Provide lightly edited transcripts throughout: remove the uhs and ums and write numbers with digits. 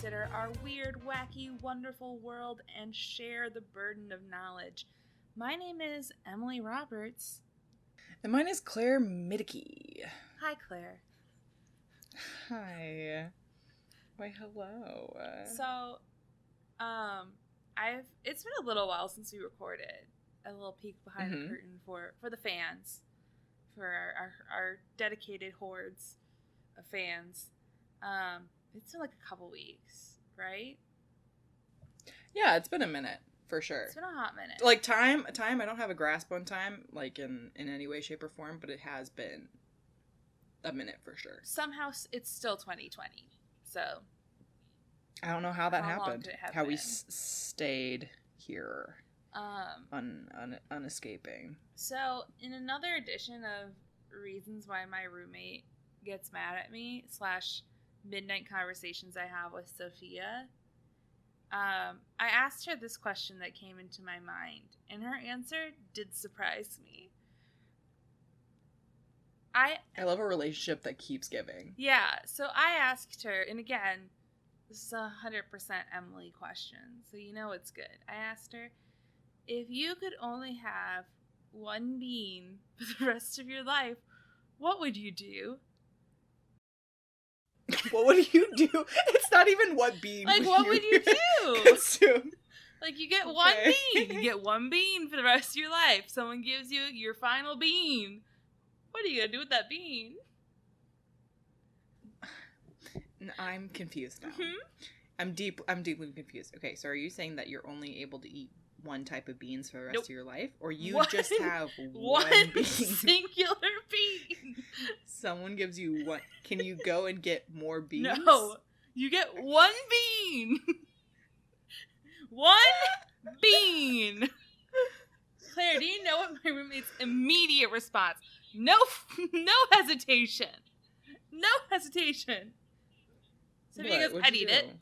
consider our weird, wacky, wonderful world and share the burden of knowledge. My name is Emily Roberts. And mine is Claire Middicky. Hi, Claire. Hi. Why, hello. So, it's been a little while since we recorded. A little peek behind the curtain for the fans, for our dedicated hordes of fans. It's been like a couple weeks, right? Yeah, it's been a minute, for sure. It's been a hot minute. Like, time, I don't have a grasp on time, like, in any way, shape, or form, but it has been a minute, for sure. Somehow, it's still 2020, so... I don't know how that happened. How we stayed here, unescaping. So, in another edition of Reasons Why My Roommate Gets Mad at Me / Midnight Conversations I Have with Sophia, I asked her this question that came into my mind, and her answer did surprise me. I love a relationship that keeps giving. Yeah, so I asked her, and again, this is a 100% Emily question, so you know it's good. I asked her, if you could only have one bean for the rest of your life, what would you do? What would you do? It's not even what bean. Like, what would you do? Consume? Like, you get one bean. You get one bean for the rest of your life. Someone gives you your final bean. What are you going to do with that bean? I'm confused now. Mm-hmm. I'm deeply confused. Okay, so are you saying that you're only able to eat one type of beans for the rest of your life? Or you just have one bean? Singular bean. Someone gives you one. Can you go and get more beans? No. You get one bean. One bean. Claire, do you know what my roommate's immediate response? No hesitation. No hesitation. Sophia goes, I'd eat it.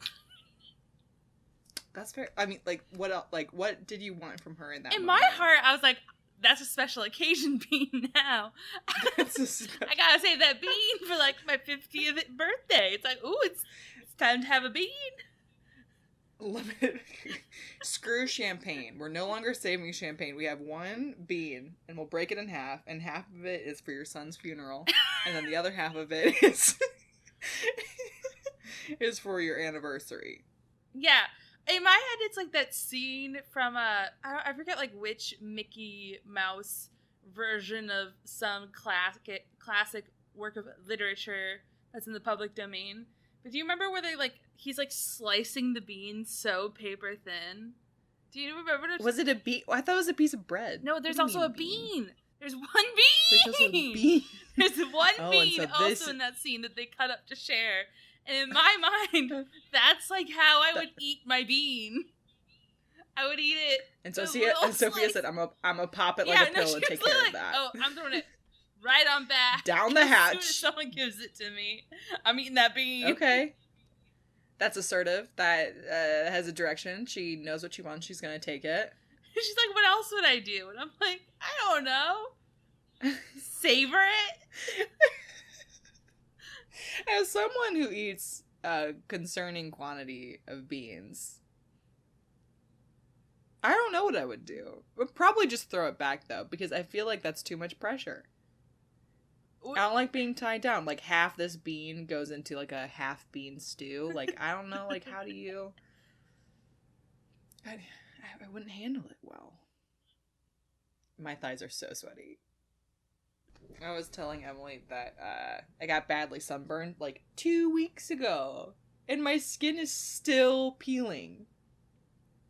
That's fair. I mean, like, what else? Like, what did you want from her in that moment? My heart, I was like, that's a special occasion bean now. I gotta save that bean for, like, my 50th birthday. It's like, ooh, it's time to have a bean. Limited. Screw champagne. We're no longer saving champagne. We have one bean, and we'll break it in half, and half of it is for your son's funeral, and then the other half of it is for your anniversary. Yeah. In my head, it's like that scene from I forget like which Mickey Mouse version of some classic work of literature that's in the public domain. But do you remember where he's like slicing the bean so paper thin? Do you remember? Was it a bean? I thought it was a piece of bread. No, there's also a bean. There's one bean. There's also a bean. There's one bean also in that scene that they cut up to share. And in my mind, that's like how I would eat my bean. I would eat it. And Sophia said, "I'm a pop it like a pill and take care of that." Oh, I'm throwing it right on back down the hatch. As soon as someone gives it to me, I'm eating that bean. Okay, that's assertive. That has a direction. She knows what she wants. She's gonna take it. She's like, "What else would I do?" And I'm like, "I don't know. Savor it." As someone who eats a concerning quantity of beans, I don't know what I would do. Would probably just throw it back, though, because I feel like that's too much pressure. I don't like being tied down. Like, half this bean goes into, like, a half bean stew. Like, I don't know, like, how do you... I wouldn't handle it well. My thighs are so sweaty. I was telling Emily that I got badly sunburned like 2 weeks ago, and my skin is still peeling.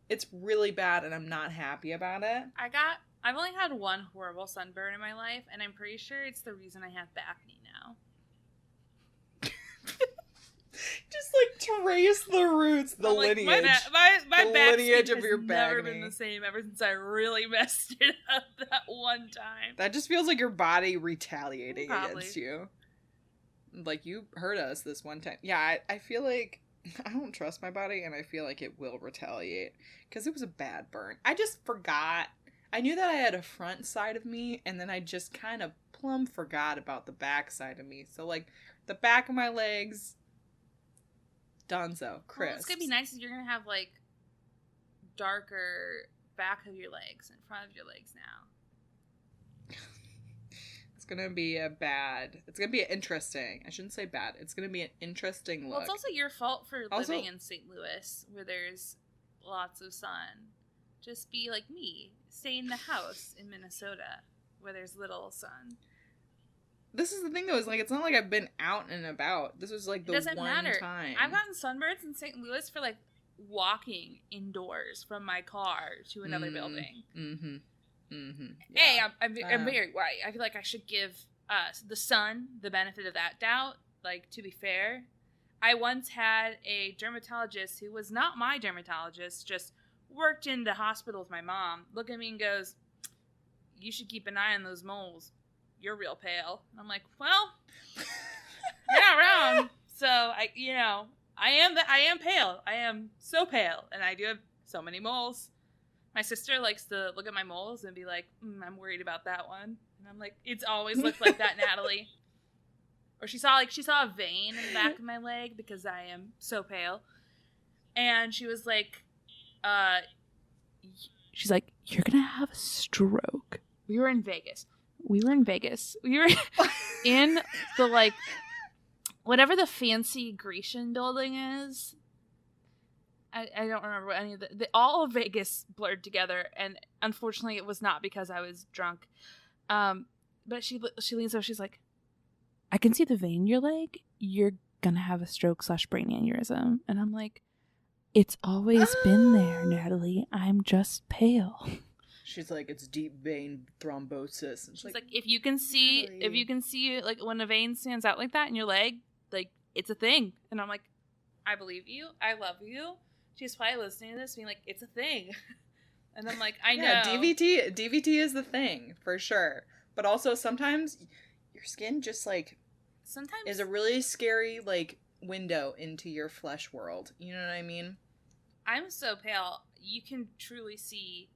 It's really bad, and I'm not happy about it. I've only had one horrible sunburn in my life, and I'm pretty sure it's the reason I have back knee now. Just like trace the roots, the lineage. My back lineage skin of your has back never knee. been the same ever since I really messed it up that one time. That just feels like your body retaliating Probably. against you. Like, you hurt us this one time. Yeah, I feel like I don't trust my body, and I feel like it will retaliate. Because it was a bad burn. I just forgot. I knew that I had a front side of me, and then I just kind of plumb forgot about the back side of me. So, like, the back of my legs... Donzo, Chris. Well, what's gonna be nice is you're gonna have like darker back of your legs and front of your legs now. It's gonna be interesting. I shouldn't say bad. It's gonna be an interesting look. Well, it's also your fault for Also- living in St. Louis where there's lots of sun. Just be like me. Stay in the house in Minnesota where there's little sun. This is the thing though, is like it's not like I've been out and about. This was like the It doesn't one matter. time. I've gotten sunburns in St. Louis for like walking indoors from my car to another building. Mm-hmm. Mm-hmm. Hey, I'm very white. I feel like I should give the sun the benefit of that doubt. Like, to be fair, I once had a dermatologist who was not my dermatologist, just worked in the hospital with my mom, look at me and goes, "You should keep an eye on those moles. You're real pale." And I'm like, well, you're not wrong. So I am pale. I am so pale, and I do have so many moles. My sister likes to look at my moles and be like, "I'm worried about that one," and I'm like, "It's always looked like that, Natalie." Or she saw a vein in the back of my leg because I am so pale, and she was like, she's like, "You're gonna have a stroke." We were in Vegas. We were in in the like whatever the fancy Grecian building is. I don't remember what any of all of Vegas blurred together, and unfortunately it was not because I was drunk. But she leans over, she's like, "I can see the vein in your leg. You're gonna have a stroke / brain aneurysm." And I'm like, "It's always been there, Natalie. I'm just pale." She's like, "It's deep vein thrombosis." And she's like, if you can see like when a vein stands out like that in your leg, like it's a thing. And I'm like, "I believe you. I love you." She's probably listening to this being like, "It's a thing." And I'm like, I know. Yeah, DVT is the thing, for sure. But also sometimes your skin just like is a really scary like window into your flesh world. You know what I mean? I'm so pale. You can truly see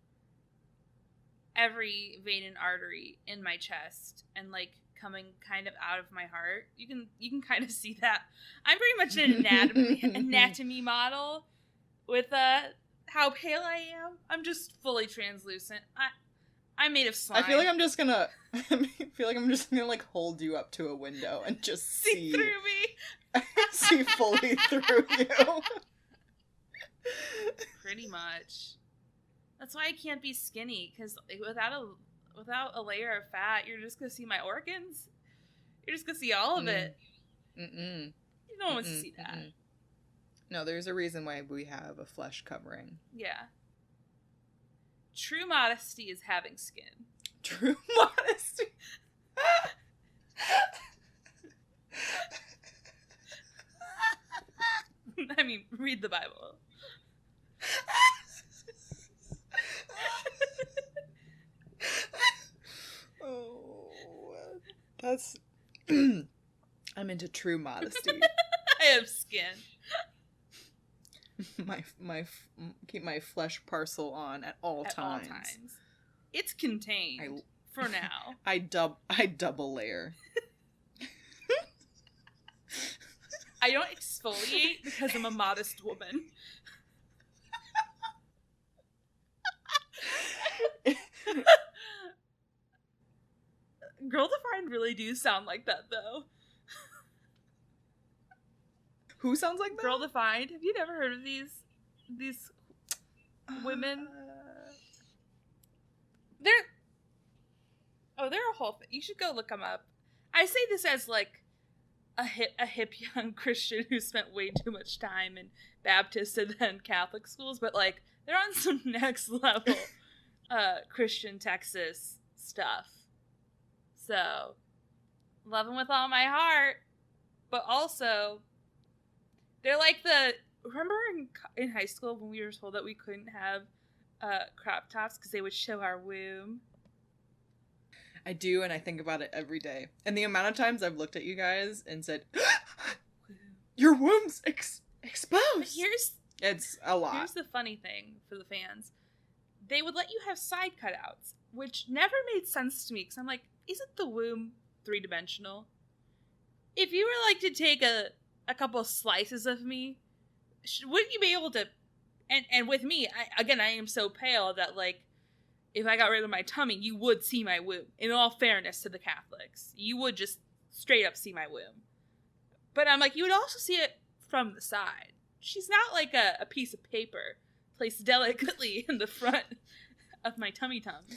every vein and artery in my chest and like coming kind of out of my heart. You can kind of see that. I'm pretty much an anatomy model with how pale I am. I'm just fully translucent. I'm made of slime. I feel like I'm just gonna like hold you up to a window and just see through me. See fully through you. Pretty much. That's why I can't be skinny, because without a layer of fat, you're just gonna see my organs. You're just gonna see all of it. Mm-mm. You don't want to see that. Mm-mm. No, there's a reason why we have a flesh covering. Yeah. True modesty is having skin. True modesty. I mean, read the Bible. Oh, that's... I'm into true modesty. I have skin. Keep my flesh parcel on at all times. It's contained for now. I double layer. I don't exfoliate because I'm a modest woman. Girl Defined really do sound like that, though. Who sounds like that? Girl Defined. Have you never heard of these women? They're a whole thing. You should go look them up. I say this as like a hip young Christian who spent way too much time in Baptist and then Catholic schools, but like they're on some next level Christian Texas stuff. So love them with all my heart, but also they're like remember in high school when we were told that we couldn't have crop tops because they would show our womb? I do, and I think about it every day. And the amount of times I've looked at you guys and said, "Your womb's exposed." It's a lot. Here's the funny thing for the fans. They would let you have side cutouts, which never made sense to me, because I'm like, isn't the womb 3-dimensional? If you were like to take a couple slices of me wouldn't you be able to? And with me, I am so pale that like, if I got rid of my tummy, you would see my womb. In all fairness to the Catholics, you would just straight up see my womb. But I'm like, you would also see it from the side. She's not like a piece of paper placed delicately in the front of my tummy tums.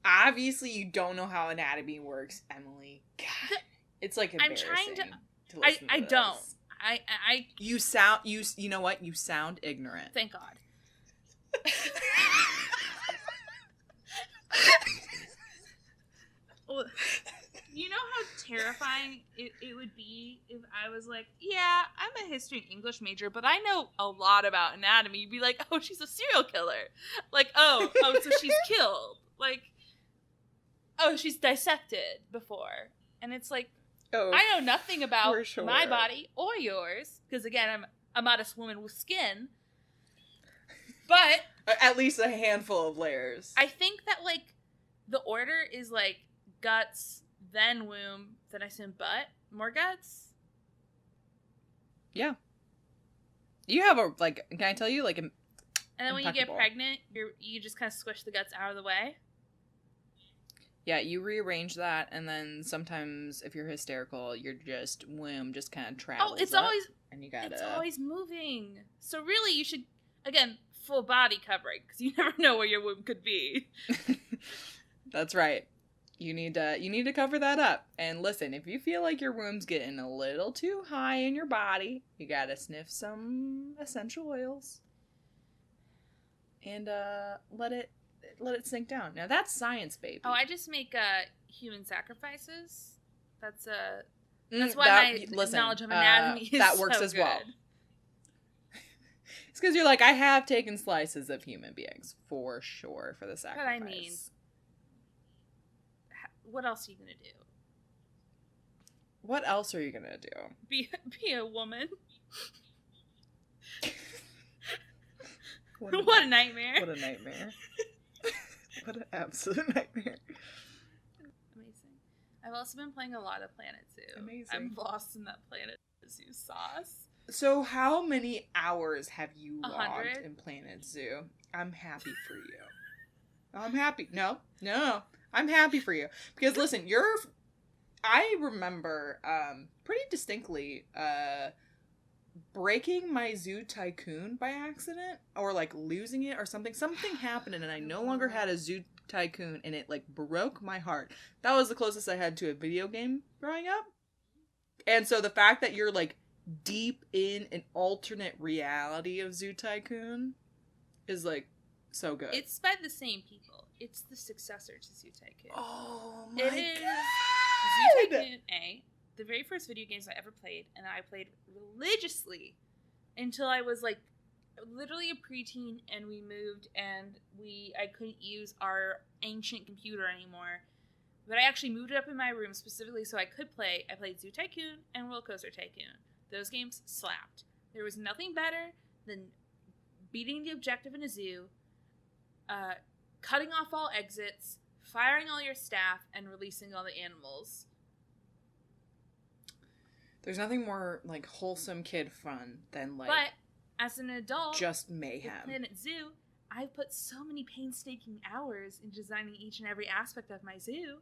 Obviously, you don't know how anatomy works, Emily. God, it's like embarrassing. I'm trying to listen to I this. don't. You know what? You sound ignorant. Thank God. You know how terrifying it would be if I was like, yeah, I'm a history and English major, but I know a lot about anatomy. You'd be like, oh, she's a serial killer. Like, oh, so she's killed. Like, oh, she's dissected before. And it's like, Oh, I know nothing about sure. my body or yours. Because, again, I'm a modest woman with skin. But at least a handful of layers. I think that, like, the order is, like, guts, then womb, then I assume butt, more guts. Yeah. You have a, like, can I tell you, like, and then when you get pregnant, you just kind of squish the guts out of the way. Yeah, you rearrange that, and then sometimes if you're hysterical, your womb just kind of travels. Oh, it's up, always and you gotta. It's always moving. So really, you should again full body covering because you never know where your womb could be. That's right. You need to cover that up. And listen, if you feel like your womb's getting a little too high in your body, you gotta sniff some essential oils and let it sink down. Now that's science, baby. Oh, I just make human sacrifices. That's why my knowledge of anatomy is that works so as good. well. It's because you're like, I have taken slices of human beings for sure for the sacrifice. But I mean, what else are you gonna do? What else are you gonna do? Be a woman. What a nightmare. What a nightmare. What an absolute nightmare. Amazing. I've also been playing a lot of Planet Zoo. Amazing. I'm lost in that Planet Zoo sauce. So how many hours have you 100? logged in Planet Zoo? I'm happy for you. I'm happy. No. I'm happy for you. Because listen, I remember pretty distinctly breaking my Zoo Tycoon by accident, or like losing it or something. Something happened and I no longer had a Zoo Tycoon, and it like broke my heart. That was the closest I had to a video game growing up. And so the fact that you're like deep in an alternate reality of Zoo Tycoon is like so good. It's by the same people. It's the successor to Zoo Tycoon. Oh my God! It is Zoo Tycoon A, the very first video games I ever played, and I played religiously until I was like literally a preteen, and we moved, and I couldn't use our ancient computer anymore. But I actually moved it up in my room specifically so I could play. I played Zoo Tycoon and Roller Coaster Tycoon. Those games slapped. There was nothing better than beating the objective in a zoo, cutting off all exits, firing all your staff, and releasing all the animals. There's nothing more like wholesome kid fun than like. But as an adult, just mayhem. With Planet Zoo, I've put so many painstaking hours in designing each and every aspect of my zoo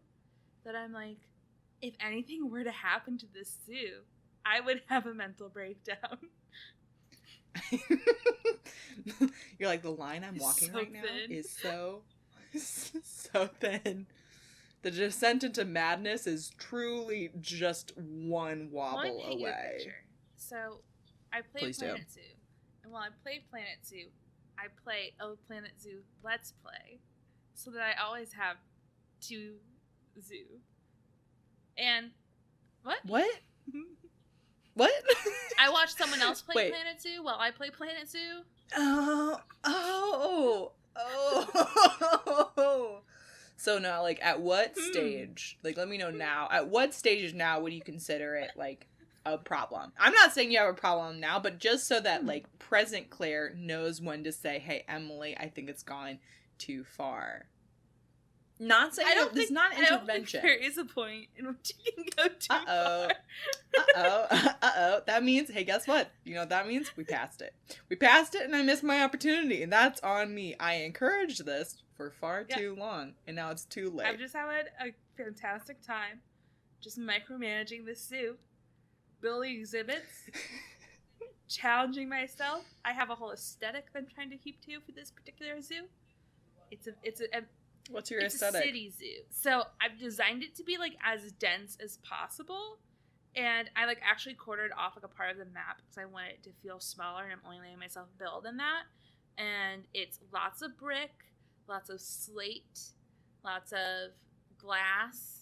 that I'm like, if anything were to happen to this zoo, I would have a mental breakdown. You're like, the line I'm walking so right now thin. is so thin. The descent into madness is truly just one wobble away. So, I played Planet Zoo. And while I played Planet Zoo, I play a Planet Zoo Let's Play. So that I always have two zoo. And, what? What? What? I watched someone else play Planet Zoo while I play Planet Zoo. Oh. So now, like, at what stage, like, let me know now, at what stage now would you consider it, like, a problem? I'm not saying you have a problem now, but just so that, like, present Claire knows when to say, hey, Emily, I think it's gone too far. Not saying this is not an I don't intervention. think there is a point in which you can go too Uh-oh. far. That means, hey, guess what? You know what that means? We passed it. We passed it and I missed my opportunity. And that's on me. I encouraged this for far too long. And now it's too late. I've just had a fantastic time just micromanaging this zoo, building exhibits, challenging myself. I have a whole aesthetic that I'm trying to keep to for this particular zoo. What's your it's aesthetic? a city zoo. So I've designed it to be like as dense as possible. And I like actually quartered off like a part of the map because I want it to feel smaller and I'm only letting myself build in that. And it's lots of brick, lots of slate, lots of glass.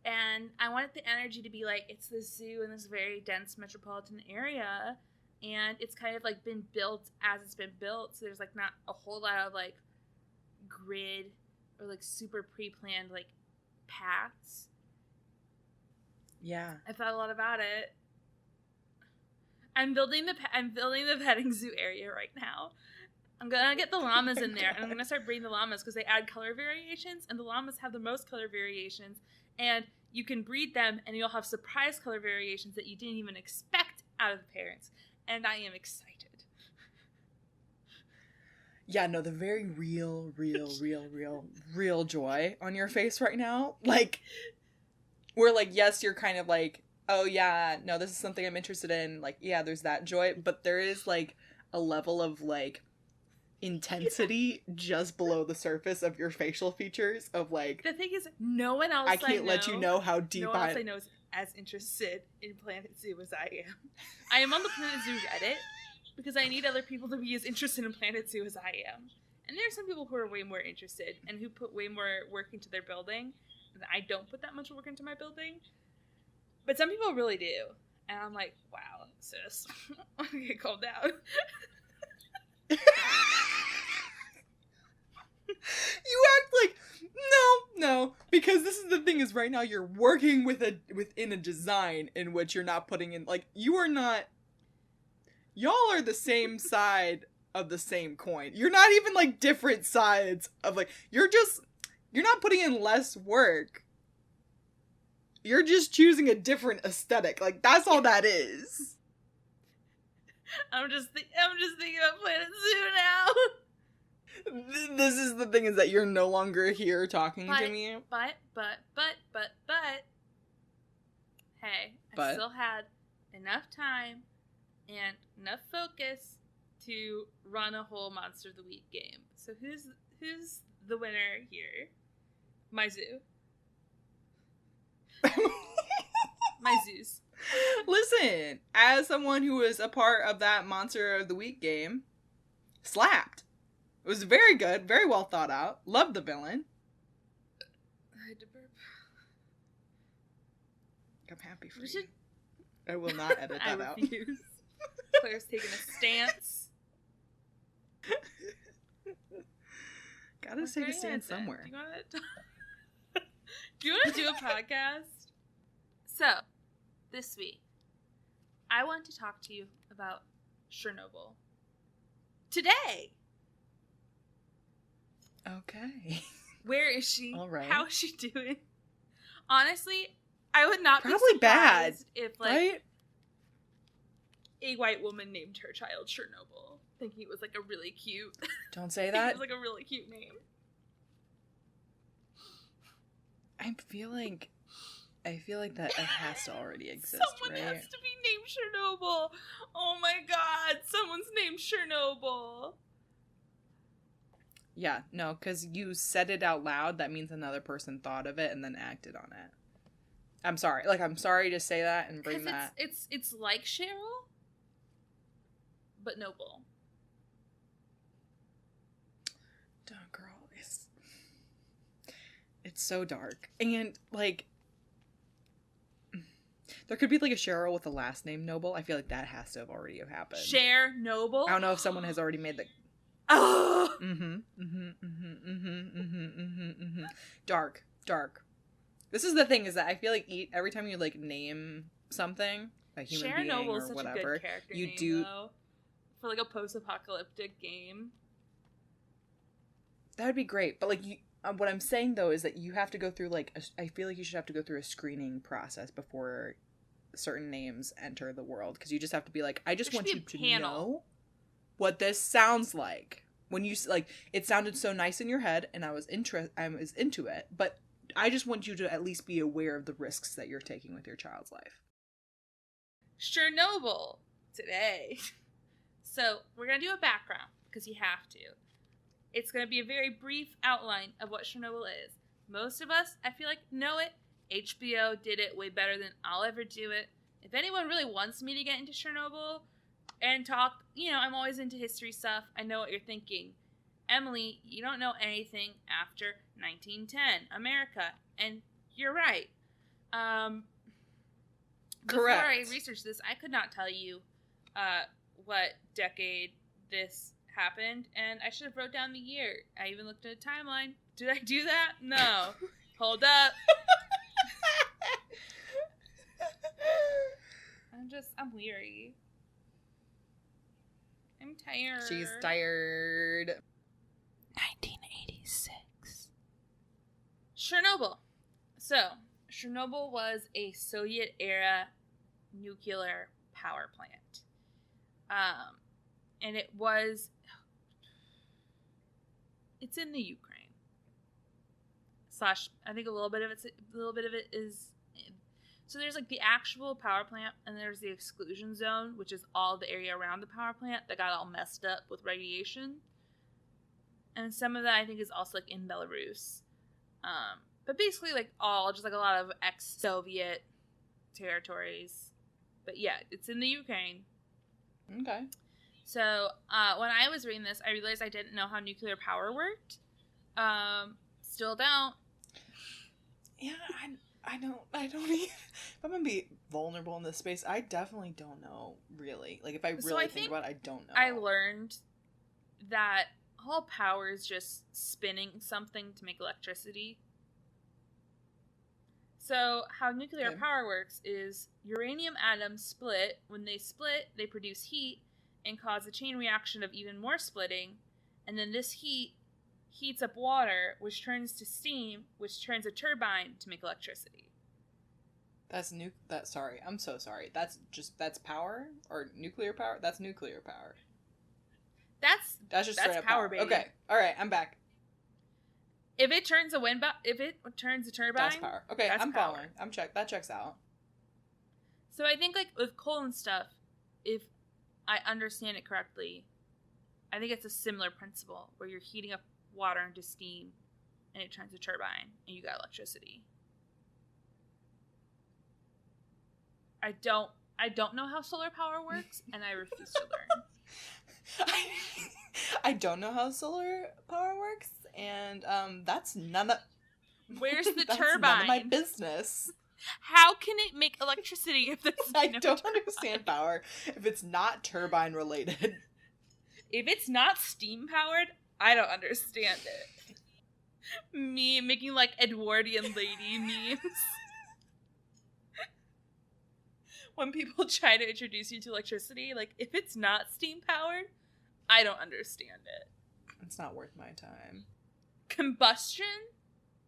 And I wanted the energy to be like, it's this zoo in this very dense metropolitan area. And it's kind of like been built as it's been built. So there's like not a whole lot of like grid or like super pre-planned like paths. Yeah. I thought a lot about it. I'm building the petting zoo area right now. I'm gonna get the llamas in there, and I'm gonna start breeding the llamas because they add color variations, and the llamas have the most color variations. And you can breed them, and you'll have surprise color variations that you didn't even expect out of the parents. And I am excited. Yeah, no, the very real joy on your face right now. Like, we're like, yes, you're kind of like, oh yeah, no, this is something I'm interested in. Like, yeah, there's that joy, but there is like a level of like intensity just below the surface of your facial features of like, the thing is, no one else I can't let you know how deep no one else I know is as interested in Planet Zoo as I am. I am on the Planet Zoo Reddit because I need other people to be as interested in Planet Zoo as I am. And there are some people who are way more interested and who put way more work into their building. And I don't put that much work into my building. But some people really do. And I'm like, wow, sis. Okay, calm down. You act like no, because this is the thing is right now you're working within a design in which you're not putting in like y'all are the same side of the same coin. You're not even like different sides of like you're not putting in less work. You're just choosing a different aesthetic. Like that's all that is. I'm just thinking about Planet Zoo now. This is the thing is that you're no longer here talking to me. But. Hey, I still had enough time and enough focus to run a whole Monster of the Week game. So who's the winner here? My zoo. My zoos. Listen, as someone who was a part of that Monster of the Week game, slapped. It was very good, very well thought out. Loved the villain. I had to burp. I'm happy for you. I will not edit that out. I refuse. Claire's taking a stance. Gotta take a stand somewhere. Do you want to do a podcast? So, this week, I want to talk to you about Chernobyl. Today! Okay. Where is she? All right. How is she doing? Honestly, I would not probably be bad surprised if, like, right? a white woman named her child Chernobyl, thinking it was, like, a really cute... Don't say it that. was, like, a really cute name. I feel like that it has to already exist, Someone right? has to be named Chernobyl. Oh my god, someone's named Chernobyl. Yeah, no, because you said it out loud, that means another person thought of it and then acted on it. I'm sorry. Like, I'm sorry to say that and bring that. It's like Cheryl, but noble. Duh, girl, it's so dark. And, like, there could be, like, a Cheryl with the last name Noble. I feel like that has to have already happened. Cher Noble? I don't know if someone has already made the... Oh! Dark. This is the thing, is that I feel like every time you, like, name something, a human Cher being Noble or is such whatever, a good character you name, do... though, for, like, a post-apocalyptic game. That would be great, but, like, what I'm saying though is that you have to go through like I feel like you should have to go through a screening process before certain names enter the world, because you just have to be like, I just want you to know what this sounds like. When you like, it sounded so nice in your head, and I was into it, but I just want you to at least be aware of the risks that you're taking with your child's life. Chernobyl today. So we're gonna do a background because you have to. It's gonna be a very brief outline of what Chernobyl is. Most of us, I feel like, know it. HBO did it way better than I'll ever do it. If anyone really wants me to get into Chernobyl and talk, I'm always into history stuff. I know what you're thinking. Emily, you don't know anything after 1910, America. And you're right. Correct. Before I researched this, I could not tell you what decade this happened, and I should have wrote down the year. I even looked at a timeline. Did I do that? No. Hold up. I'm weary. I'm tired. She's tired. 1986. Chernobyl. So, Chernobyl was a Soviet-era nuclear power plant. And it's in the Ukraine. I think a little bit of it is. So there's like the actual power plant, and there's the exclusion zone, which is all the area around the power plant that got all messed up with radiation. And some of that I think is also like in Belarus. But basically like a lot of ex-Soviet territories. But yeah, it's in the Ukraine. Okay. So when I was reading this, I realized I didn't know how nuclear power worked. Still don't. Yeah, I don't even, if I'm gonna be vulnerable in this space, I definitely don't know, really. Like, if I really think about it, I don't know. I learned that all power is just spinning something to make electricity. So how nuclear power works is uranium atoms split. When they split, they produce heat and cause a chain reaction of even more splitting. And then this heat heats up water, which turns to steam, which turns a turbine to make electricity. Sorry, I'm so sorry. That's power? Or nuclear power? That's nuclear power. That's just straight up power, baby. Okay, alright, I'm back. If it turns a turbine, that's power. Okay, I'm following. That checks out. So I think like with coal and stuff, if I understand it correctly, I think it's a similar principle where you're heating up water into steam and it turns a turbine and you got electricity. I don't know how solar power works, and I refuse to learn. I don't know how solar power works, and that's none of Where's the that's turbine? None of my business. How can it make electricity if there's I don't understand power if it's not turbine related. If it's not steam powered, I don't understand it. Me making like Edwardian lady memes. When people try to introduce you to electricity, like, if it's not steam powered, I don't understand it. It's not worth my time. Combustion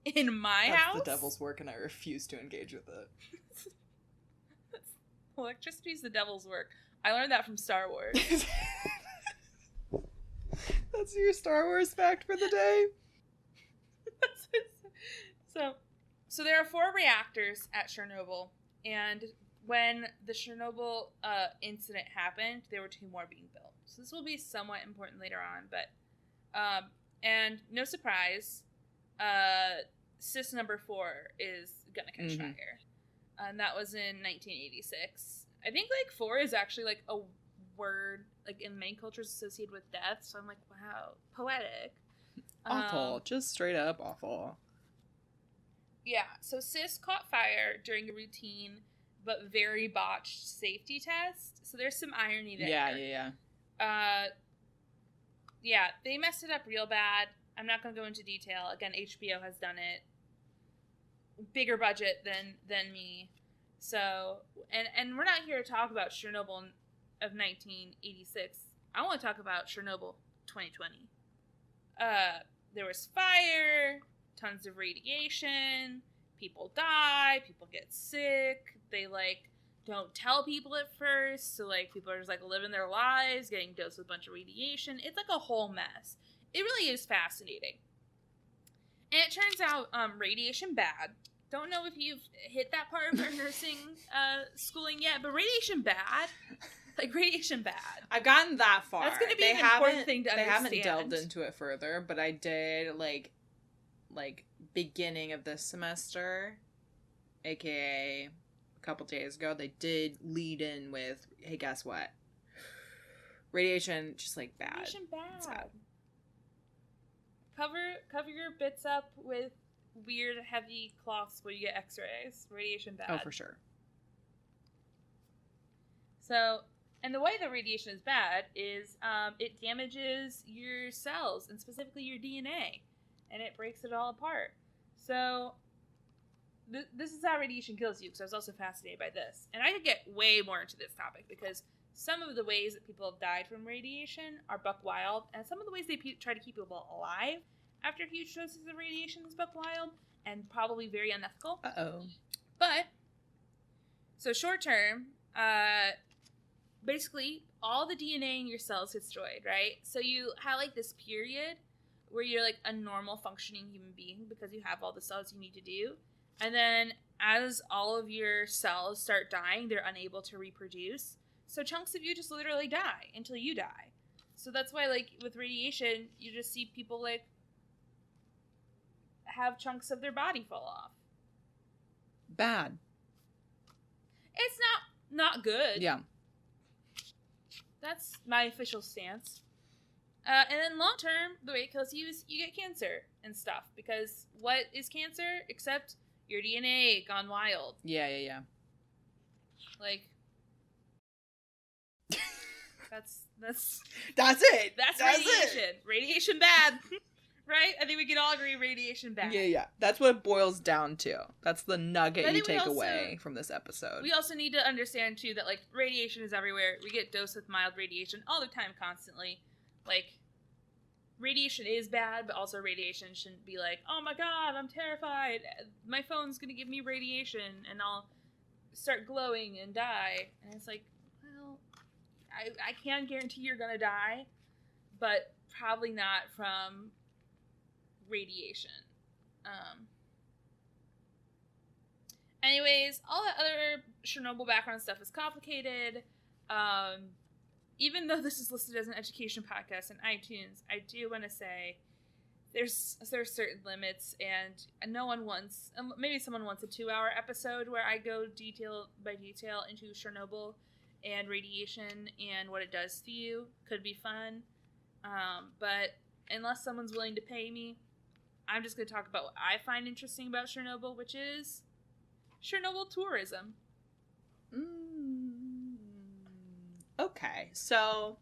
in my house? That's the devil's work, and I refuse to engage with it. Electricity is the devil's work. I learned that from Star Wars. That's your Star Wars fact for the day? So there are 4 reactors at Chernobyl, and when the Chernobyl incident happened, there were 2 more being built. So this will be somewhat important later on, but and no surprise, CIS number 4 is gonna catch fire, and that was in 1986. I think like 4 is actually like a word like in many cultures associated with death. So I'm like, wow, poetic. Awful, just straight up awful. Yeah. So CIS caught fire during a routine but very botched safety test. So there's some irony there. Yeah. Yeah, they messed it up real bad. I'm not going to go into detail. Again, HBO has done it. Bigger budget than me. So, and we're not here to talk about Chernobyl of 1986. I want to talk about Chernobyl 2020. There was fire. tons of radiation, people die, people get sick, they, like, don't tell people at first, so, like, people are just, like, living their lives, getting dosed with a bunch of radiation. It's, like, a whole mess. It really is fascinating. And it turns out, radiation bad. Don't know if you've hit that part of our nursing schooling yet, but radiation bad. Like, radiation bad. I've gotten that far. That's going to be an important thing to understand. They haven't delved into it further, but I did, like beginning of this semester, aka a couple days ago, they did lead in with, hey, guess what? Radiation, just, like, bad. Radiation bad. Cover your bits up with weird, heavy cloths where you get x-rays. Radiation bad. Oh, for sure. So, and the way that radiation is bad is it damages your cells, and specifically your DNA, and it breaks it all apart. So, this is how radiation kills you, because I was also fascinated by this. And I could get way more into this topic, because some of the ways that people have died from radiation are buck wild, and some of the ways they try to keep people alive after huge doses of radiation is buck wild, and probably very unethical. Uh-oh. But, so short term, basically, all the DNA in your cells gets destroyed, right? So you have, like, this period where you're, like, a normal functioning human being because you have all the cells you need to do. And then as all of your cells start dying, they're unable to reproduce. So chunks of you just literally die until you die. So that's why, like, with radiation, you just see people, like, have chunks of their body fall off. Bad. It's not good. Yeah. That's my official stance. And then long term, the way it kills you is you get cancer and stuff. Because what is cancer except your DNA gone wild? Yeah. Like, that's it. That's radiation. Radiation bad. Right? I think we can all agree radiation bad. Yeah. That's what it boils down to. That's the nugget you take also, away from this episode. We also need to understand, too, that, like, radiation is everywhere. We get dosed with mild radiation all the time, constantly. Like, radiation is bad, but also radiation shouldn't be like, oh my god, I'm terrified. My phone's gonna give me radiation, and I'll start glowing and die. And it's like, well, I can't guarantee you're gonna die, but probably not from radiation. Anyways, all that other Chernobyl background stuff is complicated. Even though this is listed as an education podcast in iTunes, I do want to say there's certain limits, and no one wants, maybe someone wants a 2-hour episode where I go detail by detail into Chernobyl and radiation and what it does to you. Could be fun. But unless someone's willing to pay me, I'm just going to talk about what I find interesting about Chernobyl, which is Chernobyl tourism. Okay, so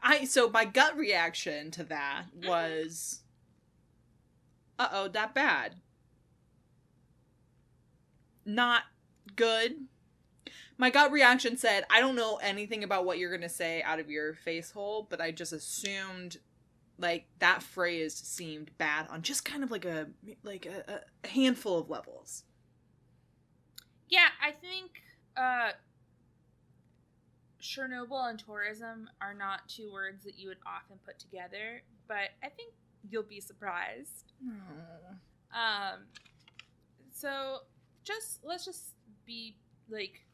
my gut reaction to that was, that bad. Not good. My gut reaction said, I don't know anything about what you're going to say out of your face hole, but I just assumed, like, that phrase seemed bad on just kind of like a handful of levels. Yeah, I think Chernobyl and tourism are not two words that you would often put together, but I think you'll be surprised. So let's just be, like,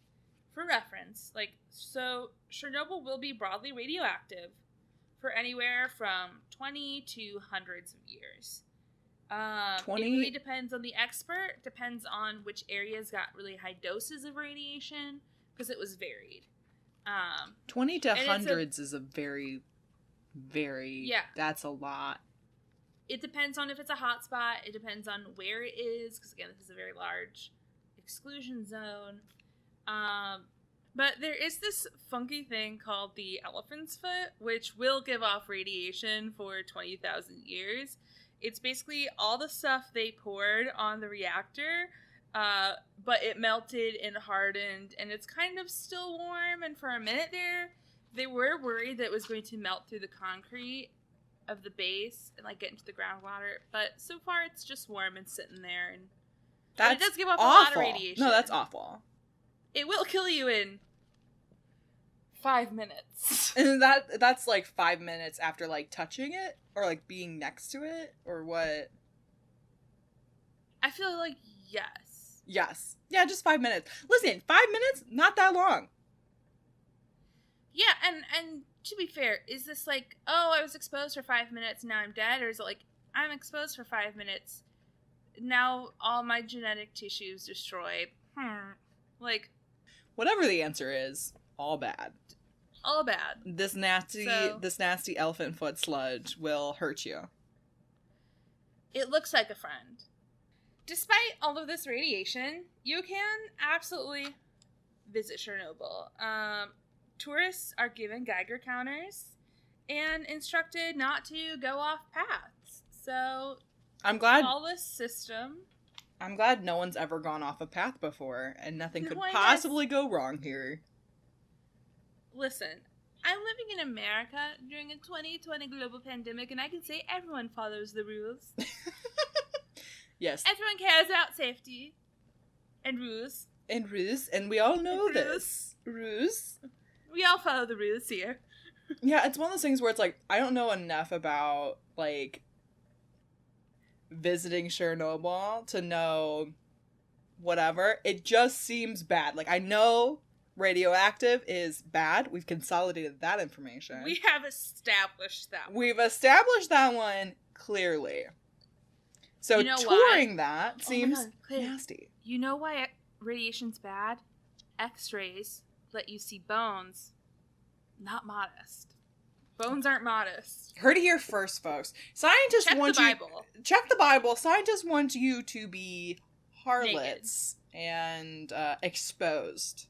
for reference, like, so Chernobyl will be broadly radioactive for anywhere from 20 to hundreds of years. 20? It really depends on the expert, depends on which areas got really high doses of radiation, because it was varied. 20 to hundreds is a very, very, that's a lot. It depends on if it's a hotspot, it depends on where it is, because again, this is a very large exclusion zone. But there is this funky thing called the elephant's foot, which will give off radiation for 20,000 years. It's basically all the stuff they poured on the reactor, but it melted and hardened, and it's kind of still warm. And for a minute there, they were worried that it was going to melt through the concrete, of the base and like get into the groundwater. But so far, it's just warm and sitting there, and it does give off awful. a lot of radiation. No, that's awful. It will kill you in 5 minutes. And that's like 5 minutes after like touching it or like being next to it or what? I feel like yes. Yes. Yeah, just 5 minutes. Listen, 5 minutes, not that long. Yeah, and to be fair, is this like, oh, I was exposed for 5 minutes, now I'm dead? Or is it like, I'm exposed for 5 minutes, now all my genetic tissue is destroyed? Like, whatever the answer is, all bad. All bad. This nasty elephant foot sludge will hurt you. It looks like a friend. Despite all of this radiation, you can absolutely visit Chernobyl. Tourists are given Geiger counters and instructed not to go off paths. So, I'm glad flawless system. I'm glad no one's ever gone off a path before, and nothing could I possibly go wrong here. Listen, I'm living in America during a 2020 global pandemic, and I can say everyone follows the rules. Yes. Everyone cares about safety and rules. And ruse, and we all know And this. Ruse. We all follow the rules here. Yeah, it's one of those things where it's like, I don't know enough about, like, visiting Chernobyl to know whatever. It just seems bad. Like, I know radioactive is bad. We've consolidated that information. We have established that one. We've established that one clearly. So You know touring why? that Oh my seems God, Claire. nasty. You know why radiation's bad? X-rays let you see bones. Not modest. Bones aren't modest. Heard it here first, folks. Scientists Check want the you Bible. check the Bible. Scientists want you to be harlots and exposed.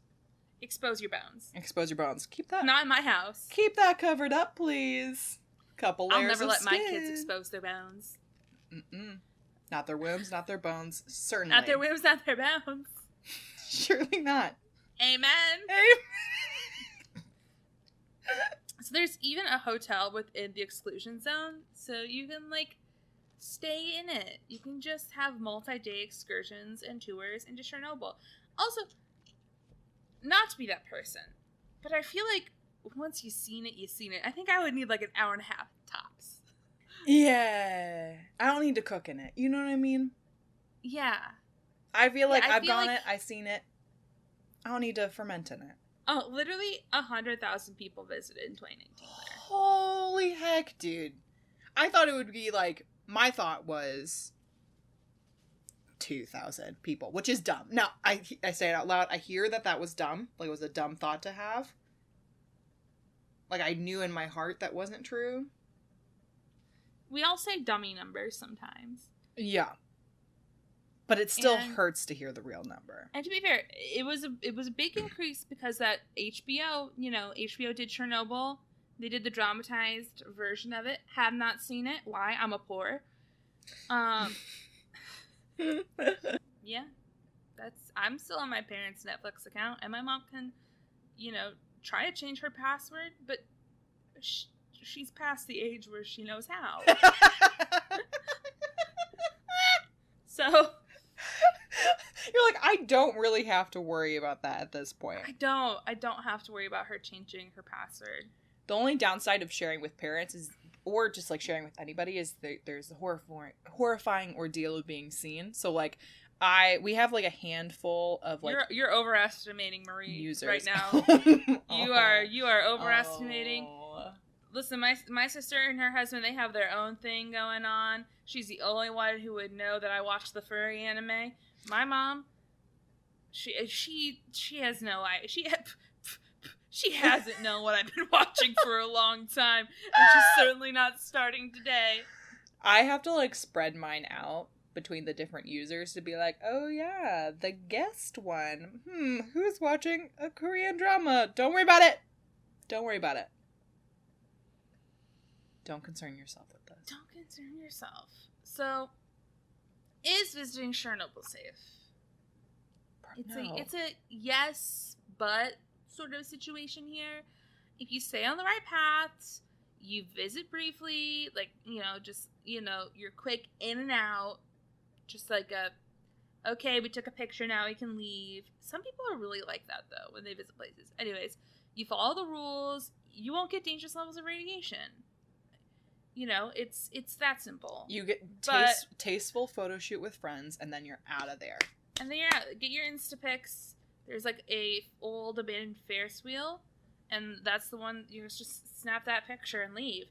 Expose your bones. Expose your bones. Keep that. Not in my house. Keep that covered up, please. Couple layers I'll never of let my skin. kids expose their bones. Mm-mm. Not their wombs, not their bones. Certainly. Not their whims, not their bones. Surely not. Amen. So there's even a hotel within the exclusion zone, so you can like stay in it. You can just have multi-day excursions and tours into Chernobyl. Also, not to be that person, but I feel like once you've seen it, you've seen it. I think I would need like an hour and a half tops. Yeah. I don't need to cook in it. You know what I mean? Yeah. I feel like Yeah, I I've feel gone like- it, I've seen it. I don't need to ferment in it. Oh, literally 100,000 people visited in 2019 there. Holy heck, dude. I thought it would be like, my thought was 2,000 people, which is dumb. No, I say it out loud. I hear that was dumb. Like, it was a dumb thought to have. Like, I knew in my heart that wasn't true. We all say dummy numbers sometimes. Yeah. But it still And- hurts to hear the real number. And to be fair, it was a big increase because that HBO, HBO did Chernobyl. They did the dramatized version of it. Have not seen it. Why? I'm a poor. Yeah. I'm still on my parents' Netflix account, and my mom can, try to change her password, but she's past the age where she knows how. So You're like, I don't really have to worry about that at this point. I don't have to worry about her changing her password. The only downside of sharing with parents is, or just like sharing with anybody, is there's the horrifying ordeal of being seen. So like, we have like a handful of like You're overestimating Marie users right now. Oh. You are overestimating. Oh. Listen, my sister and her husband, they have their own thing going on. She's the only one who would know that I watch the furry anime. My mom, she has no idea. She hasn't known what I've been watching for a long time, and she's certainly not starting today. I have to like spread mine out between the different users to be like, oh yeah, the guest one. Who's watching a Korean drama? Don't worry about it. Don't worry about it. Don't concern yourself with this. Don't concern yourself. So, is visiting Chernobyl safe? It's a yes, but sort of situation here. If you stay on the right paths, you visit briefly, like, just, you're quick in and out, just like okay, we took a picture, now we can leave. Some people are really like that, though, when they visit places. Anyways, you follow the rules, you won't get dangerous levels of radiation. It's that simple. You get tasteful photo shoot with friends, and then you're out of there. And then get your Instapics. There's like a old abandoned Ferris wheel, and that's the one, just snap that picture and leave.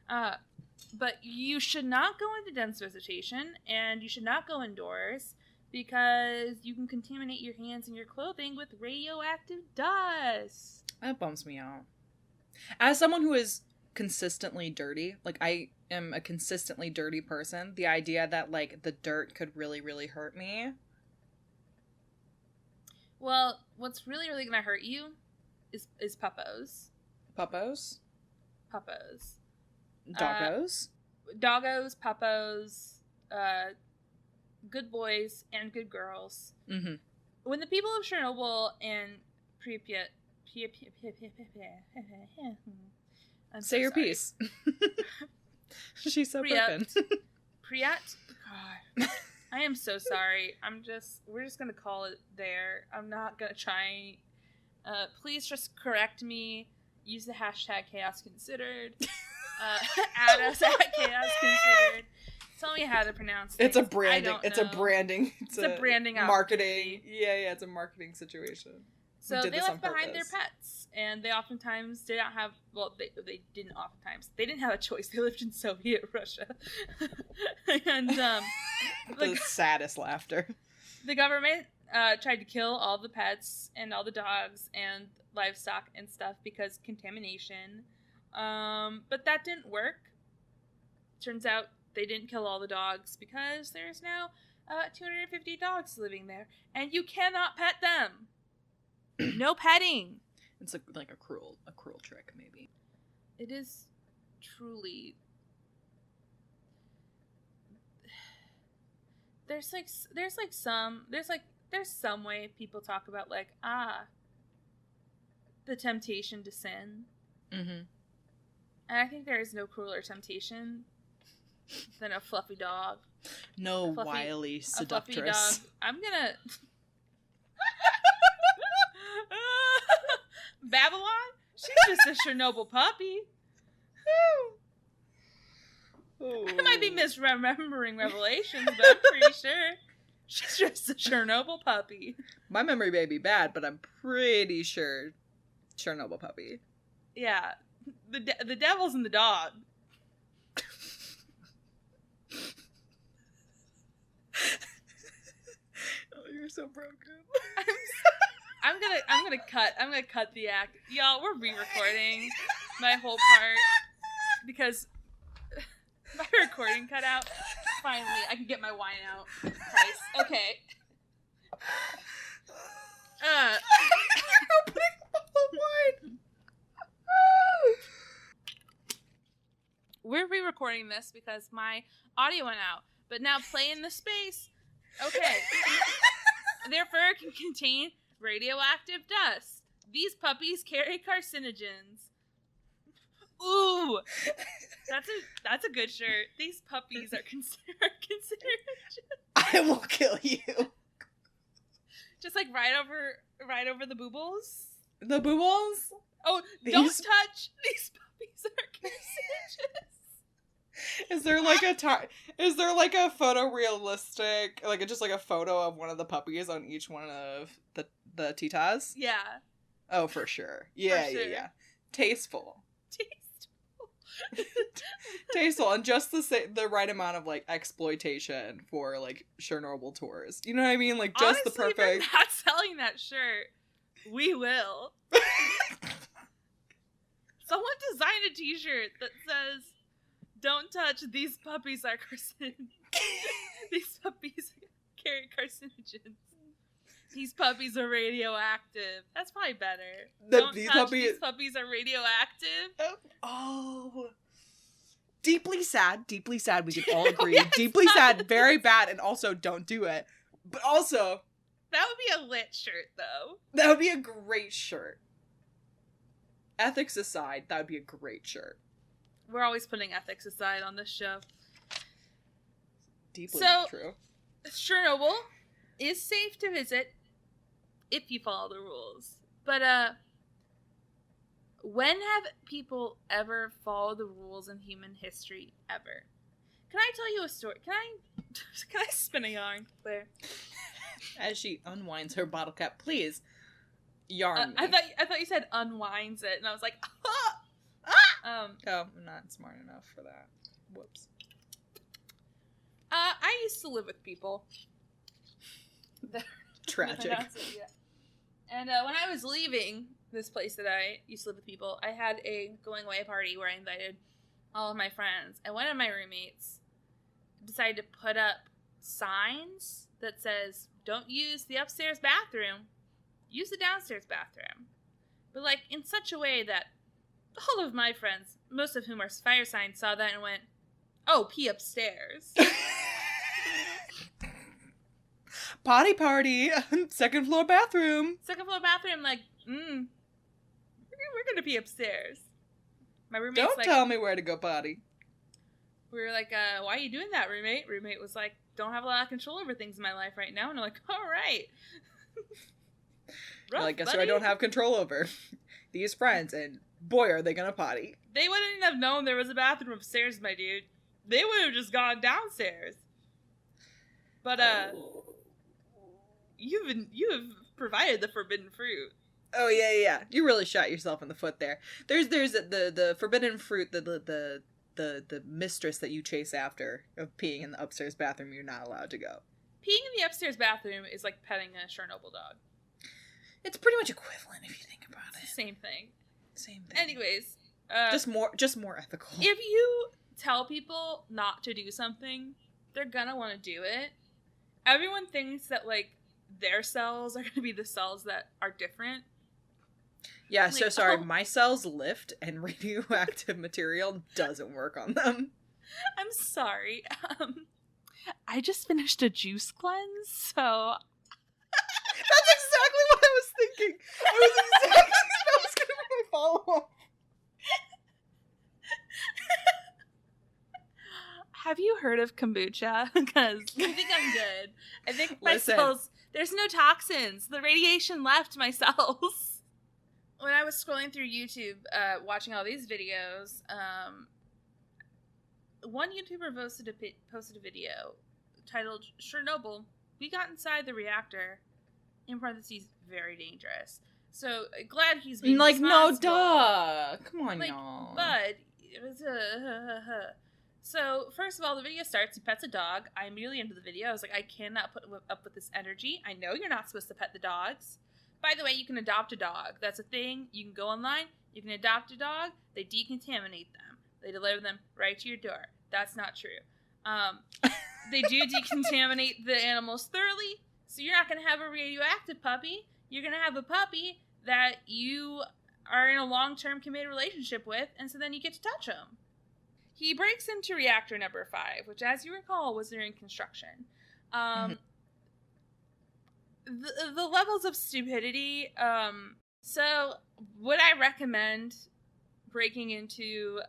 But you should not go into dense vegetation, and you should not go indoors, because you can contaminate your hands and your clothing with radioactive dust. That bums me out. As someone who is consistently dirty, like, I am a consistently dirty person, the idea that, like, the dirt could really, really hurt me. Well, what's really, really gonna hurt you is puppos. Puppos? Puppos. Doggos? Doggos, puppos, good boys and good girls. Mm-hmm. When the people of Chernobyl and Pripyat... Say your piece. She's so broken. Pripyat? God. I am so sorry. We're just gonna call it there. I'm not gonna try. Please just correct me. Use the hashtag Chaos Considered. Add us at Chaos Considered. Tell me how to pronounce it. It's a branding. It's a branding. It's a branding marketing. Yeah, it's a marketing situation. So they left behind their pets, and they oftentimes did not have. Well, they didn't oftentimes. They didn't have a choice. They lived in Soviet Russia, and the saddest laughter. The government tried to kill all the pets and all the dogs and livestock and stuff because contamination. But that didn't work. Turns out they didn't kill all the dogs because there's now 250 dogs living there, and you cannot pet them. No petting. It's like a cruel trick, maybe. It is truly. There's some way people talk about, like, the temptation to sin. Mm-hmm. And I think there is no crueler temptation than a fluffy dog. No wily seductress. A fluffy dog. I'm gonna. Babylon? She's just a Chernobyl puppy. I might be misremembering Revelations, but I'm pretty sure she's just a Chernobyl puppy. My memory may be bad, but I'm pretty sure Chernobyl puppy. Yeah. The devil's in the dog. Oh, you're so broken. I'm gonna cut the act. Y'all, we're re-recording my whole part because my recording cut out. Finally, I can get my wine out. Christ. Okay. Opening the wine. We're re-recording this because my audio went out. But now play in the space. Okay. Their fur can contain radioactive dust. These puppies carry carcinogens. Ooh, that's a good shirt. These puppies are considered. I will kill you. Just like right over the boobles. The boobles? Oh, don't touch. These puppies are carcinogens. Is there like a photorealistic, like just like a photo of one of the puppies on each one of the titas? Yeah. Oh, for sure. Yeah, for sure. Yeah. Tasteful. Tasteful, and just the right amount of, like, exploitation for, like, Chernobyl tours. You know what I mean? Like, just honestly, the perfect. If we're not selling that shirt, we will. Someone designed a t-shirt that says, "Don't touch, these puppies are carcinogens." These puppies carry carcinogens. These puppies are radioactive. That's probably better. These puppies are radioactive. Oh. Deeply sad. We can all agree. Yes. Deeply sad, very bad, and also don't do it. But also... That would be a lit shirt, though. That would be a great shirt. Ethics aside, that would be a great shirt. We're always putting ethics aside on this show. Deeply So- true. Chernobyl is safe to visit if you follow the rules. But when have people ever followed the rules in human history ever? Can I tell you a story? Can I spin a yarn, Claire? As she unwinds her bottle cap, please yarn me. I thought you said unwinds it, and I was like, Oh, I'm not smart enough for that. Whoops. I used to live with people. Tragic. Yeah. And when I was leaving this place that I used to live with people, I had a going away party where I invited all of my friends. And one of my roommates decided to put up signs that says, don't use the upstairs bathroom, use the downstairs bathroom. But like in such a way that all of my friends, most of whom are fire signs, saw that and went, oh, pee upstairs. Potty party, second floor bathroom. Second floor bathroom, like, we're gonna pee upstairs. My roommate's Don't like, tell me where to go potty. we were like, why are you doing that, roommate? Roommate was like, don't have a lot of control over things in my life right now. And I'm like, all right. Well, Rough, I guess buddy. I don't have control over these friends, and boy, are they gonna potty. They wouldn't have known there was a bathroom upstairs, my dude. They would have just gone downstairs. But, you have provided the forbidden fruit. Oh yeah. You really shot yourself in the foot there. There's the forbidden fruit, the mistress that you chase after of peeing in the upstairs bathroom. You're not allowed to go. Peeing in the upstairs bathroom is like petting a Chernobyl dog. It's pretty much equivalent if you think about It's it. the same thing. Same thing. Anyways, just more ethical. if you tell people not to do something, they're gonna want to do it. Everyone thinks that like their cells are gonna be the cells that are different. Yeah, so Like, sorry. oh. My cells lift, and radioactive material doesn't work on them. I'm sorry. I just finished a juice cleanse, so That's exactly what I was thinking. That was going to be my follow-up. have you heard of kombucha? Because I think I'm good. I think my Listen. cells, there's no toxins. The radiation left my cells. When I was scrolling through YouTube, watching all these videos, one YouTuber posted a video titled "Chernobyl: We Got Inside the Reactor." In parentheses, very dangerous. So glad he's being Like, no, responsible. duh. Come on, Like, y'all. But it was so first of all, the video starts. He pets a dog. I immediately into the video. I was like, I cannot put up with this energy. I know you're not supposed to pet the dogs. By the way, you can adopt a dog. That's a thing. You can go online. You can adopt a dog. They decontaminate them. They deliver them right to your door. That's not true. They do decontaminate the animals thoroughly, so you're not going to have a radioactive puppy. You're going to have a puppy that you are in a long-term committed relationship with, and so then you get to touch him. He breaks into reactor number 5, which, as you recall, was during construction. The levels of stupidity. So would I recommend breaking into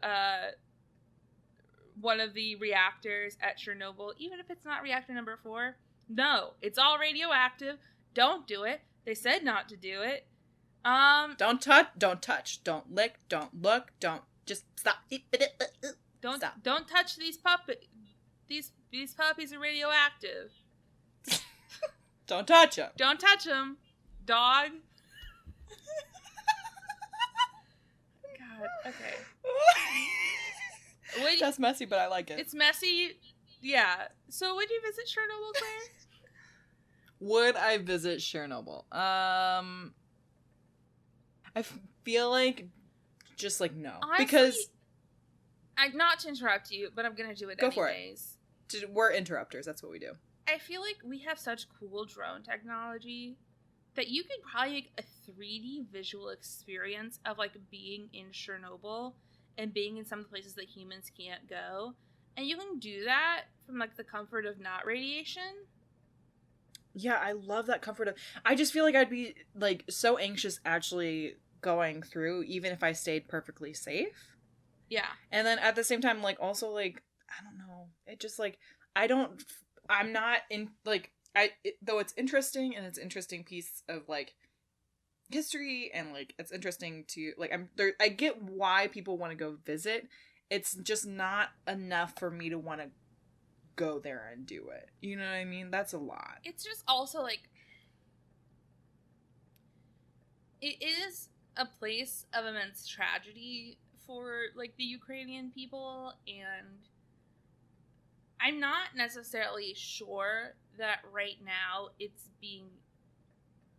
one of the reactors at Chernobyl, even if it's not reactor number 4? No, it's all radioactive. Don't do it. They said not to do it. Don't touch, don't lick, don't look, don't just stop. Stop. Don't touch these puppies. These puppies are radioactive. Don't touch them. Don't touch them, dog. God. Okay. That's messy, but I like it. It's messy. Yeah. So would you visit Chernobyl, Claire? Would I visit Chernobyl? I feel like just like no. Honestly, because not to interrupt you, but I'm gonna do it Go for it. anyways. we're interrupters, that's what we do. I feel like we have such cool drone technology that you could probably make a 3D visual experience of like being in Chernobyl and being in some of the places that humans can't go. And you can do that from like the comfort of not radiation. Yeah, I love that comfort of I just feel like I'd be like so anxious actually going through even if I stayed perfectly safe. Yeah. And then at the same time, like, also, like, I don't know. It just, like, I'm not in, like, though it's interesting and it's an interesting piece of, like, history and, like, it's interesting to, like, I get why people want to go visit. It's just not enough for me to want to go there and do it. You know what I mean? That's a lot. It's just also, like, it is a place of immense tragedy for, like, the Ukrainian people, and I'm not necessarily sure that right now it's being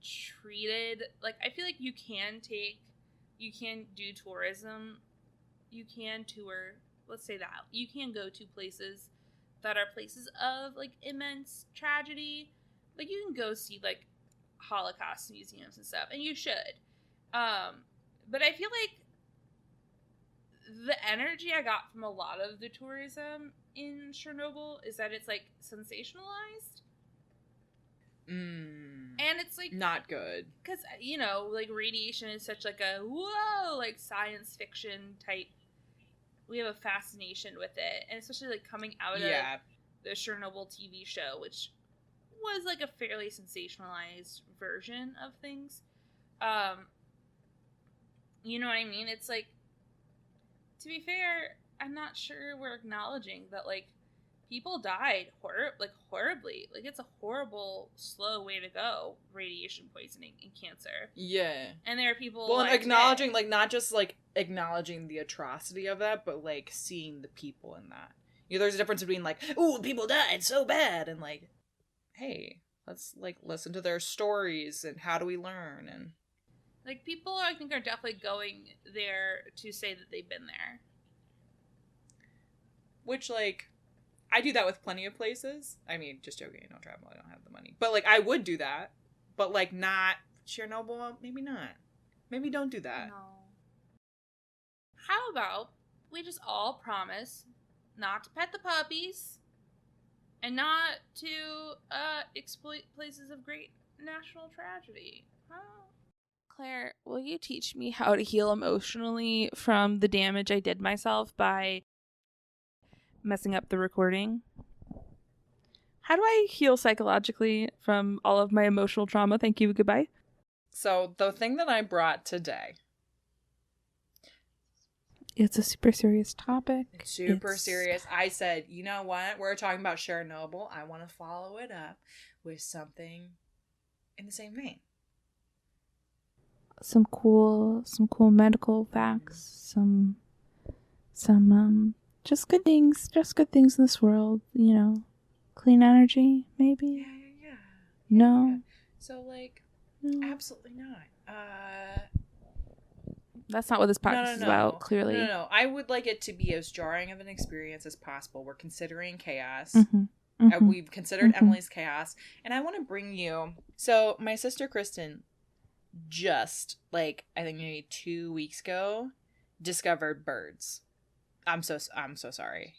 treated, like, I feel like you can do tourism, you can tour, let's say that, you can go to places that are places of, like, immense tragedy, like, you can go see, like, Holocaust museums and stuff, and you should, but I feel like the energy I got from a lot of the tourism in Chernobyl is that it's, like, sensationalized. And it's, like, not good. Because, you know, like, radiation is such, like, a, whoa, like, science fiction type. We have a fascination with it. And especially, like, coming out of the Chernobyl TV show, which was, like, a fairly sensationalized version of things. You know what I mean? It's, like, to be fair, I'm not sure we're acknowledging that, like, people died horribly. Like, it's a horrible, slow way to go, radiation poisoning and cancer. Yeah. And there are people... Well, and acknowledging, like, not just, like, acknowledging the atrocity of that, but, like, seeing the people in that. You know, there's a difference between, like, ooh, people died so bad, and, like, hey, let's, like, listen to their stories, and how do we learn, and... Like, people, I think, are definitely going there to say that they've been there. Which, like... I do that with plenty of places. I mean, just joking, I don't travel, I don't have the money. But, like, I would do that. But, like, not Chernobyl, maybe not. Maybe don't do that. No. How about we just all promise not to pet the puppies and not to exploit places of great national tragedy? Huh? Claire, will you teach me how to heal emotionally from the damage I did myself by messing up the recording? How do I heal psychologically from all of my emotional trauma? Thank you. Goodbye. So the thing that I brought today, it's a super serious topic. It's super serious. I said, you know what? We're talking about Chernobyl. I want to follow it up with something in the same vein. Some cool medical facts. Some just good things in this world, you know. Clean energy, maybe? Yeah. No. Yeah. So, like, no. Absolutely not. That's not what this podcast is about, clearly. No. I would like it to be as jarring of an experience as possible. We're considering chaos. We've considered Emily's chaos. And I want to bring you... So, my sister Kristen just, like, I think maybe 2 weeks ago, discovered birds. I'm so sorry.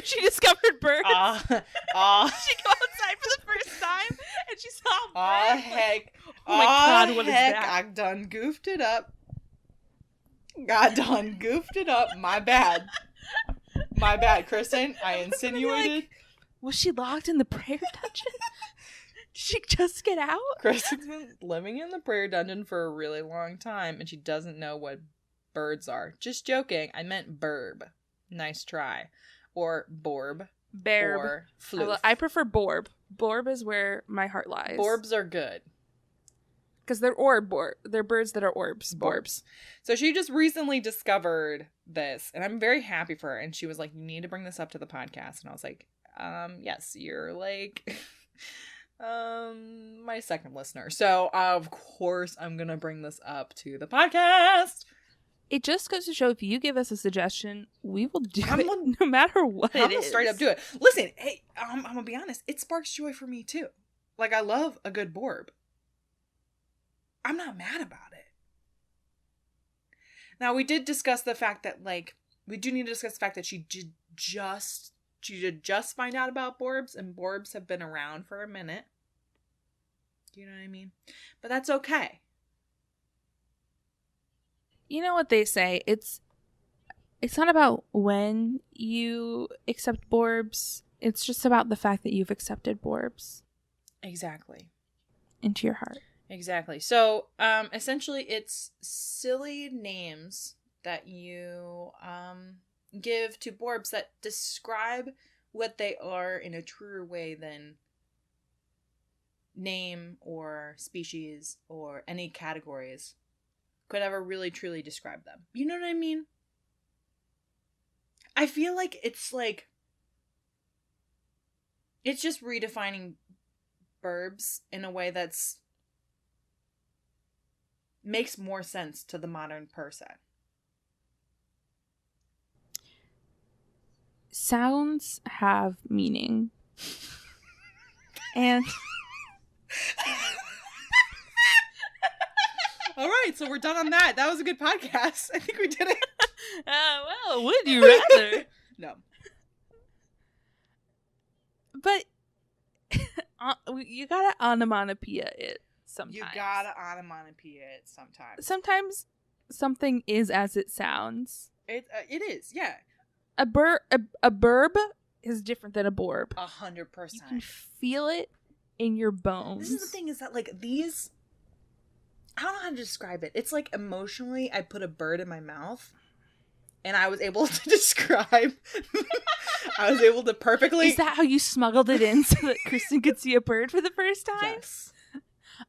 She discovered birds? She go outside for the first time and she saw birds. Oh, heck. Oh my God, what is that? I done goofed it up. My bad. My bad, Kristen. I insinuated. Like, was she locked in the prayer dungeon? Did she just get out? Kristen's been living in the prayer dungeon for a really long time and she doesn't know what birds are. Just joking. I meant burb. Nice try. Or borb. Barb. Or floof. I prefer borb. Borb is where my heart lies. Borbs are good. Because they're they're birds that are orbs. Borbs. So she just recently discovered this, and I'm very happy for her. And she was like, you need to bring this up to the podcast. And I was like, yes, you're like my second listener. So of course I'm gonna bring this up to the podcast. It just goes to show, if you give us a suggestion, we will do it no matter what it is. I'm gonna straight up do it. Listen, hey, I'm gonna be honest. It sparks joy for me too. Like, I love a good borb. I'm not mad about it. Now, we did discuss the fact that, like, we do need to discuss the fact that she did just find out about borbs, and borbs have been around for a minute. Do you know what I mean? But that's okay. You know what they say, it's It's not about when you accept Borbs. It's just about the fact that you've accepted Borbs Exactly. into your heart. Exactly. So, essentially, it's silly names that you give to Borbs that describe what they are in a truer way than name or species or any categories could ever really truly describe them. You know what I mean? I feel like it's just redefining Burbs in a way that's makes more sense to the modern person. Sounds have meaning. And all right, so we're done on that. That was a good podcast. I think we did it. well, would you rather? No. But you gotta onomatopoeia it sometimes. You gotta onomatopoeia it sometimes. Sometimes something is as it sounds. It is, yeah. A burb is different than a borb. 100%. You can feel it in your bones. This is the thing, is that like these, I don't know how to describe it. It's like emotionally, I put a bird in my mouth, and I was able to describe. I was able to perfectly. Is that how you smuggled it in so that Kristen could see a bird for the first time? Yes.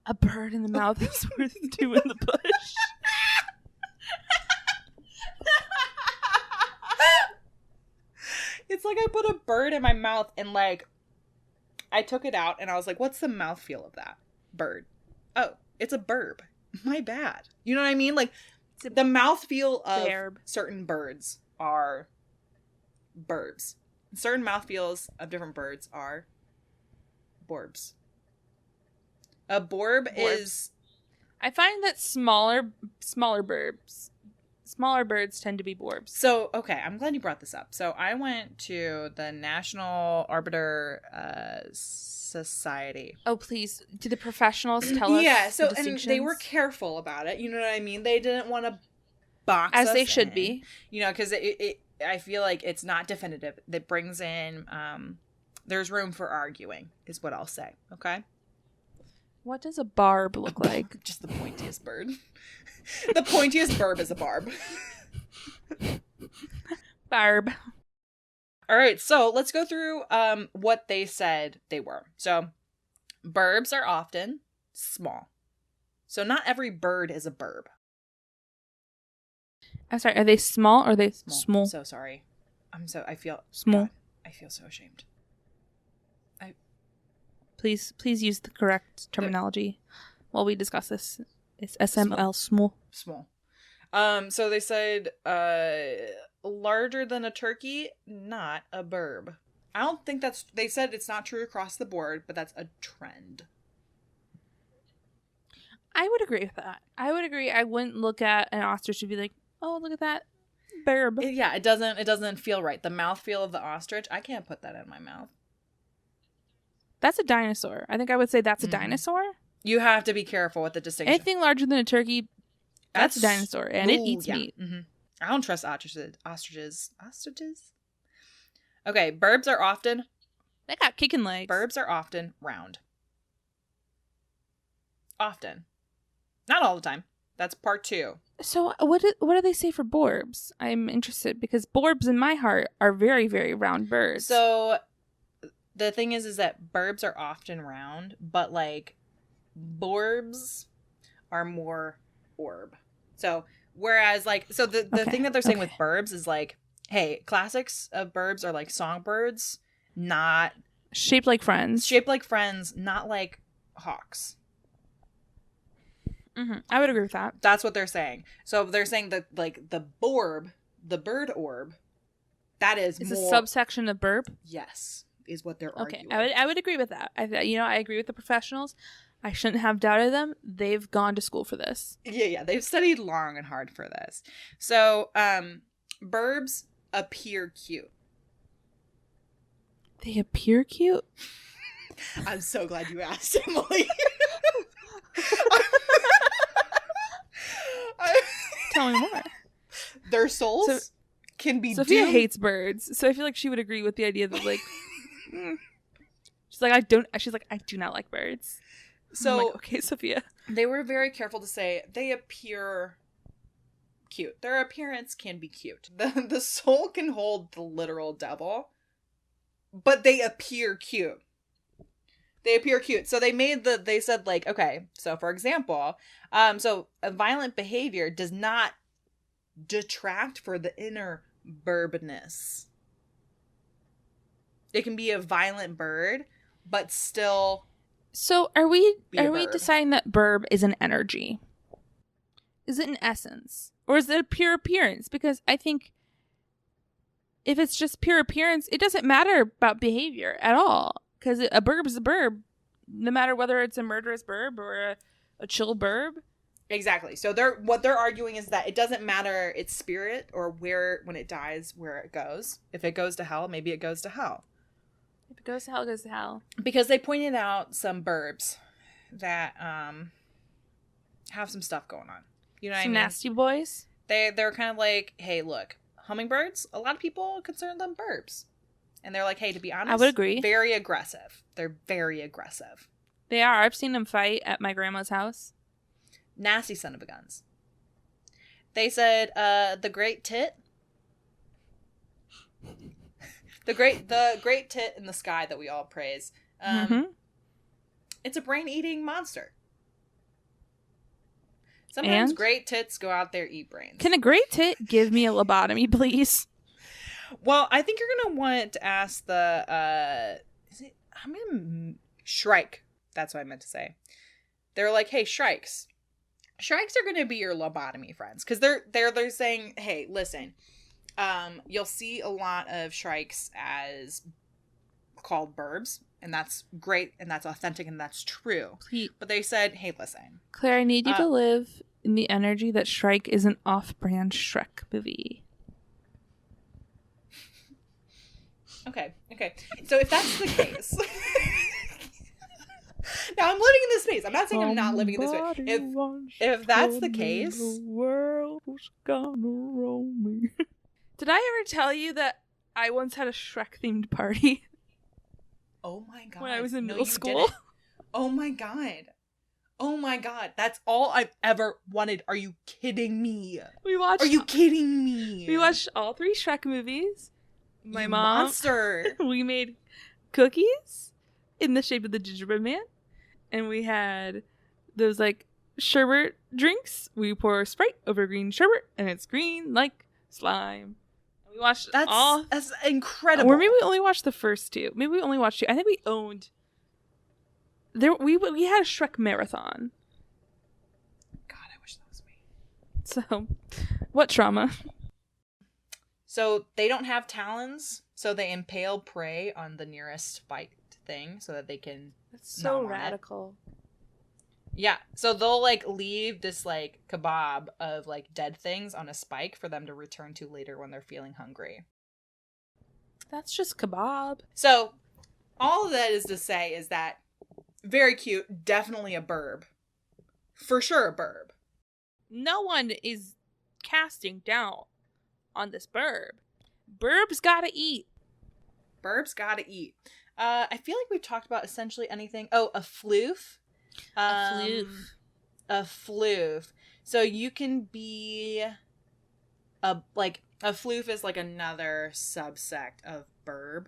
A bird in the mouth is worth two in the bush. It's like I put a bird in my mouth and like I took it out and I was like, what's the mouthfeel of that bird? Oh, it's a burb. My bad. You know what I mean? Like the mouthfeel of Barb. certain birds are burbs. Certain mouthfeels of different birds are borbs. A borb is, I find that smaller birds tend to be borbs. so okay, I'm glad you brought this up. So I went to the National Arbiter Society. Oh, please. Do the professionals tell us? Yeah, so the and they were careful about it. You know what I mean? They didn't want to box as us they should in, be. You know, because it I feel like it's not definitive. That brings in there's room for arguing, is what I'll say. Okay. What does a barb look like? Just the pointiest bird. The pointiest burb is a barb. Barb. All right, so let's go through what they said they were. So, burbs are often small. So not every bird is a burb. I'm sorry, are they small or are they small? I'm so sorry. I feel Small. God, I feel so ashamed. Please use the correct terminology while we discuss this. It's SML, small. Small. So they said larger than a turkey, not a burb. I don't think they said it's not true across the board, but that's a trend. I would agree with that. I would agree. I wouldn't look at an ostrich and be like, oh, look at that burb. Yeah, it doesn't feel right. The mouthfeel of the ostrich, I can't put that in my mouth. That's a dinosaur. I think I would say that's a dinosaur. You have to be careful with the distinction. Anything larger than a turkey, that's a dinosaur, and it eats meat. Mm-hmm. I don't trust ostriches. Okay, burbs are often... They got kicking legs. Burbs are often round. Often. Not all the time. That's part 2. So what do they say for borbs? I'm interested because borbs in my heart are very, very round birds. So the thing is that burbs are often round, but like borbs are more orb. So whereas like, so the thing that they're saying with burbs is like, hey, classics of burbs are like songbirds, not shaped like friends, not like hawks. Mm-hmm. I would agree with that. That's what they're saying. So they're saying that like the borb, the bird orb, that is it's more... a subsection of burb. Yes, is what they're arguing. Okay, I would agree with that. I agree with the professionals. I shouldn't have doubted them. They've gone to school for this. Yeah, they've studied long and hard for this. So, burbs appear cute. They appear cute? I'm so glad you asked, Emily. Tell me more. Their souls can be Sophia doomed. hates birds, so I feel like she would agree with the idea that like she's like I do not like birds. So I'm like, okay, Sophia. they were very careful to say they appear cute. Their appearance can be cute. The soul can hold the literal devil, but they appear cute. They appear cute. So they said like, okay, so for example, so a violent behavior does not detract for the inner burbness. It can be a violent bird, but still. So are we Be a are we burb. deciding that burb is an energy? Is it an essence? Or is it a pure appearance? Because I think if it's just pure appearance, it doesn't matter about behavior at all. Because a burb is a burb, no matter whether it's a murderous burb or a chill burb. Exactly. So what they're arguing is that it doesn't matter its spirit or when it dies, where it goes. If it goes to hell, maybe it goes to hell. If it goes to hell, it goes to hell. Because they pointed out some burbs that have some stuff going on. You know what I Some mean? nasty boys. They're kind of like, hey, look, hummingbirds, a lot of people consider them burbs. And they're like, hey, to be honest, I would agree. Very aggressive. They're very aggressive. They are. I've seen them fight at my grandma's house. Nasty son of a guns. They said the great tit. the great tit in the sky that we all praise. It's a brain-eating monster. Sometimes And? great tits go out there eat brains. Can a great tit give me a lobotomy, please? Well, I think you're gonna want to ask Shrike. That's what I meant to say. They're like, hey, Shrikes are gonna be your lobotomy friends, because they're saying, hey, listen, you'll see a lot of Shrikes as called burbs, and that's great, and that's authentic, and that's true. But they said, hey, listen, Claire, I need you to live in the energy that Shrike is an off-brand Shrek movie. Okay. So if that's the case, now I'm living in this space. I'm not saying I'm not living in this space. If that's the case, the world was gonna roll me. Did I ever tell you that I once had a Shrek themed party? Oh my god! When I was in No, middle you school. didn't. Oh my god! That's all I've ever wanted. Are you kidding me? Are you kidding me? We watched all 3 Shrek movies. My You mom. monster. We made cookies in the shape of the gingerbread man, and we had those like sherbet drinks. We pour Sprite over green sherbet, and it's green like slime. And we watched That's incredible. Or maybe we only watched the first 2. Maybe we only watched 2. I think we owned. We had a Shrek marathon. God, I wish that was me. So, what trauma? So they don't have talons, so they impale prey on the nearest spiked thing so that they can. That's so Not radical. Yeah, so they'll like leave this like kebab of like dead things on a spike for them to return to later when they're feeling hungry. That's just kebab. So all of that is to say is that very cute, definitely a burb. For sure a burb. No one is casting down on this burb. Burbs gotta eat. Burbs gotta eat. I feel like we've talked about essentially anything. Oh, a floof. A floof. So you can be a floof is like another subsect of burb.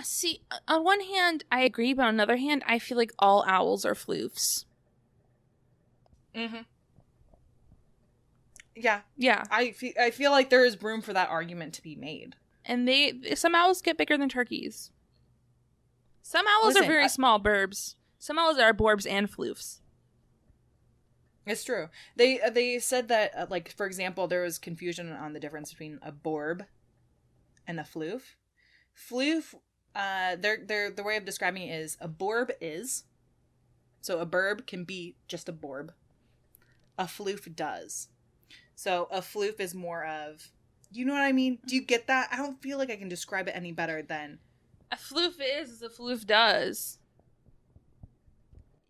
See, on one hand, I agree, but on another hand, I feel like all owls are floofs. Mm-hmm. Yeah. Yeah. I feel like there is room for that argument to be made. And some owls get bigger than turkeys. Some owls are very small burbs. Some owls are borbs and floofs. It's true. They said that, like, for example, there was confusion on the difference between a borb and a floof. Floof, the way of describing it is a borb is. So a burb can be just a borb. A floof does. So a floof is more of, you know what I mean? Do you get that? I don't feel like I can describe it any better than A floof is as a floof does.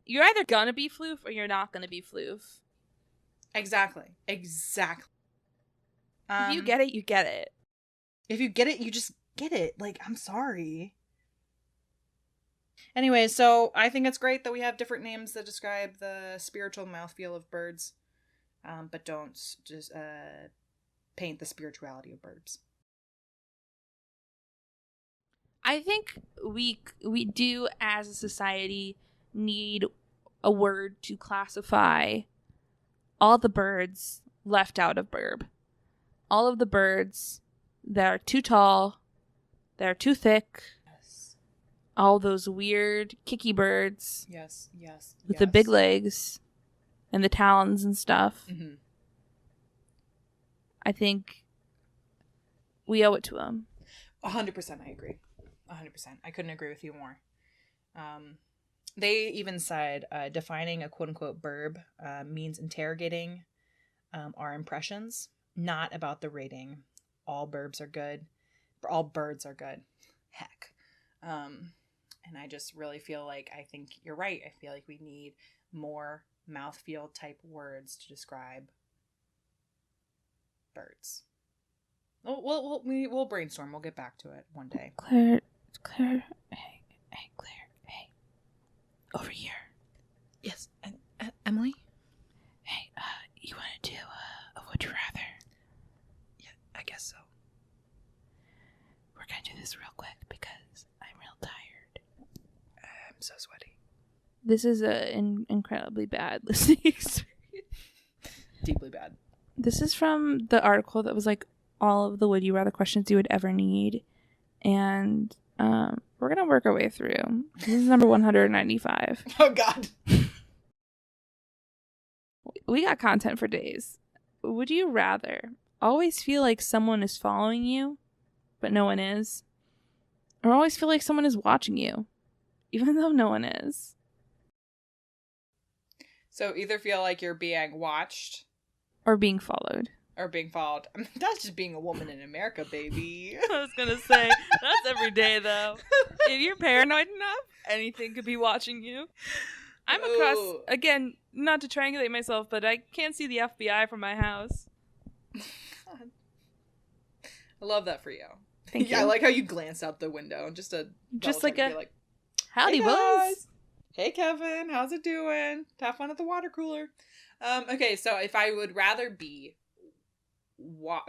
You're either gonna be floof or you're not gonna be floof. Exactly. If you get it, you get it. If you get it, you just get it. Like, I'm sorry. Anyway, so I think it's great that we have different names that describe the spiritual mouthfeel of birds, but don't just paint the spirituality of birds. I think we do, as a society, need a word to classify all the birds left out of burb. All of the birds that are too tall, that are too thick. Yes. All those weird kicky birds. Yes. With the big legs and the talons and stuff. Mm-hmm. I think we owe it to them. 100%, I agree. 100%. I couldn't agree with you more. They even said defining a quote-unquote burb means interrogating our impressions, not about the rating. All burbs are good. All birds are good. Heck. And I just really feel like, I think you're right. I feel like we need more mouthfeel type words to describe birds. We'll brainstorm. We'll get back to it one day. Claire, hey, Claire, hey, over here. Yes, Emily? Hey, you want to do a Would You Rather? Yeah, I guess so. We're going to do this real quick because I'm real tired. I'm so sweaty. This is an incredibly bad listening experience. Deeply bad. This is from the article that was like all of the Would You Rather questions you would ever need. And we're going to work our way through. This is number 195. Oh, God. We got content for days. Would you rather always feel like someone is following you, but no one is? Or always feel like someone is watching you, even though no one is? So either feel like you're being watched. Or being followed. Or being followed. I mean, that's just being a woman in America, baby. I was going to say, that's every day, though. If you're paranoid enough, anything could be watching you. I'm across, again, not to triangulate myself, but I can't see the FBI from my house. God. I love that for you. Thank you. I like how you glanced out the window and just like a like, howdy, hey boys. Hey, Kevin, how's it doing? Have fun at the water cooler. Okay, so if I would rather be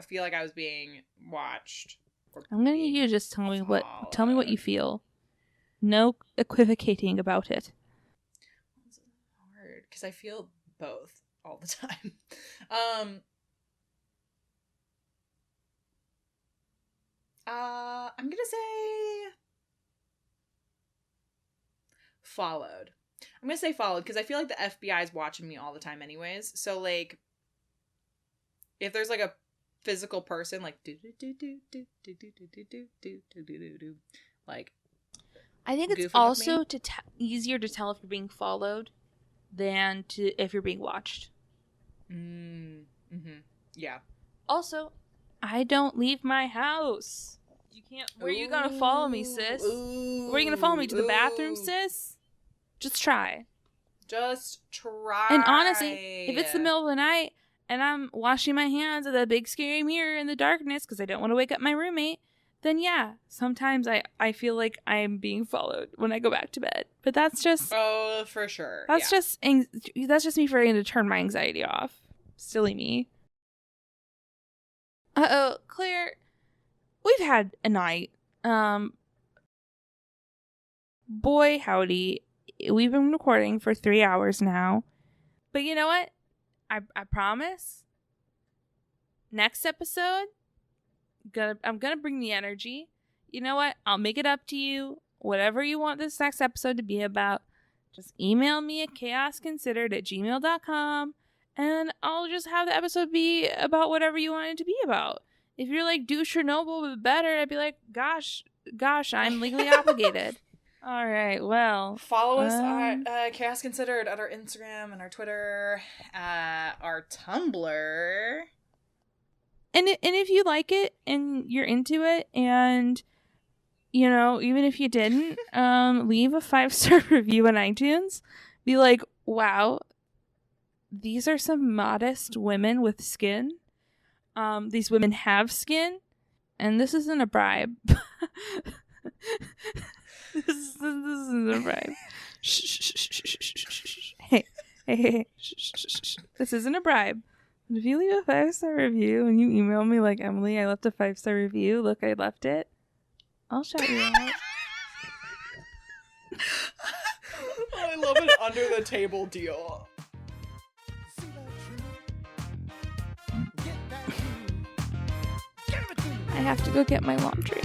feel like I was being watched. I'm gonna need you to just tell me what you feel. No equivocating about it. It's hard because I feel both all the time. I'm gonna say followed. I'm gonna say followed because I feel like the FBI is watching me all the time anyways. So like, if there's like a physical person like like, I think it's also easier to tell if you're being followed than if you're being watched. Yeah. Also, I don't leave my house. You can't. Where are you gonna follow me, sis? Where are you gonna follow me, to the bathroom, sis? Just try. And honestly, if it's the middle of the night and I'm washing my hands at that big scary mirror in the darkness because I don't want to wake up my roommate, then yeah, sometimes I feel like I'm being followed when I go back to bed. But that's just... Oh, for sure. That's just me trying to turn my anxiety off. Silly me. Uh-oh, Claire, we've had a night. Boy, howdy. We've been recording for 3 hours now. But you know what? I promise. Next episode, I'm gonna bring the energy. You know what? I'll make it up to you. Whatever you want this next episode to be about, just email me at chaosconsidered@gmail.com and I'll just have the episode be about whatever you want it to be about. If you're like, do Chernobyl but better, I'd be like, gosh, I'm legally obligated. All right, well. Follow us at Chaos Considered at our Instagram and our Twitter, our Tumblr. And if you like it and you're into it and, you know, even if you didn't, leave a 5-star review on iTunes. Be like, wow, these are some modest women with skin. these women have skin, and this isn't a bribe. This isn't a bribe. Hey. This isn't a bribe. If you leave a 5-star review and you email me like, Emily, I left a 5-star review. Look, I left it. I'll shout you out. I love an under the table deal. I have to go get my laundry.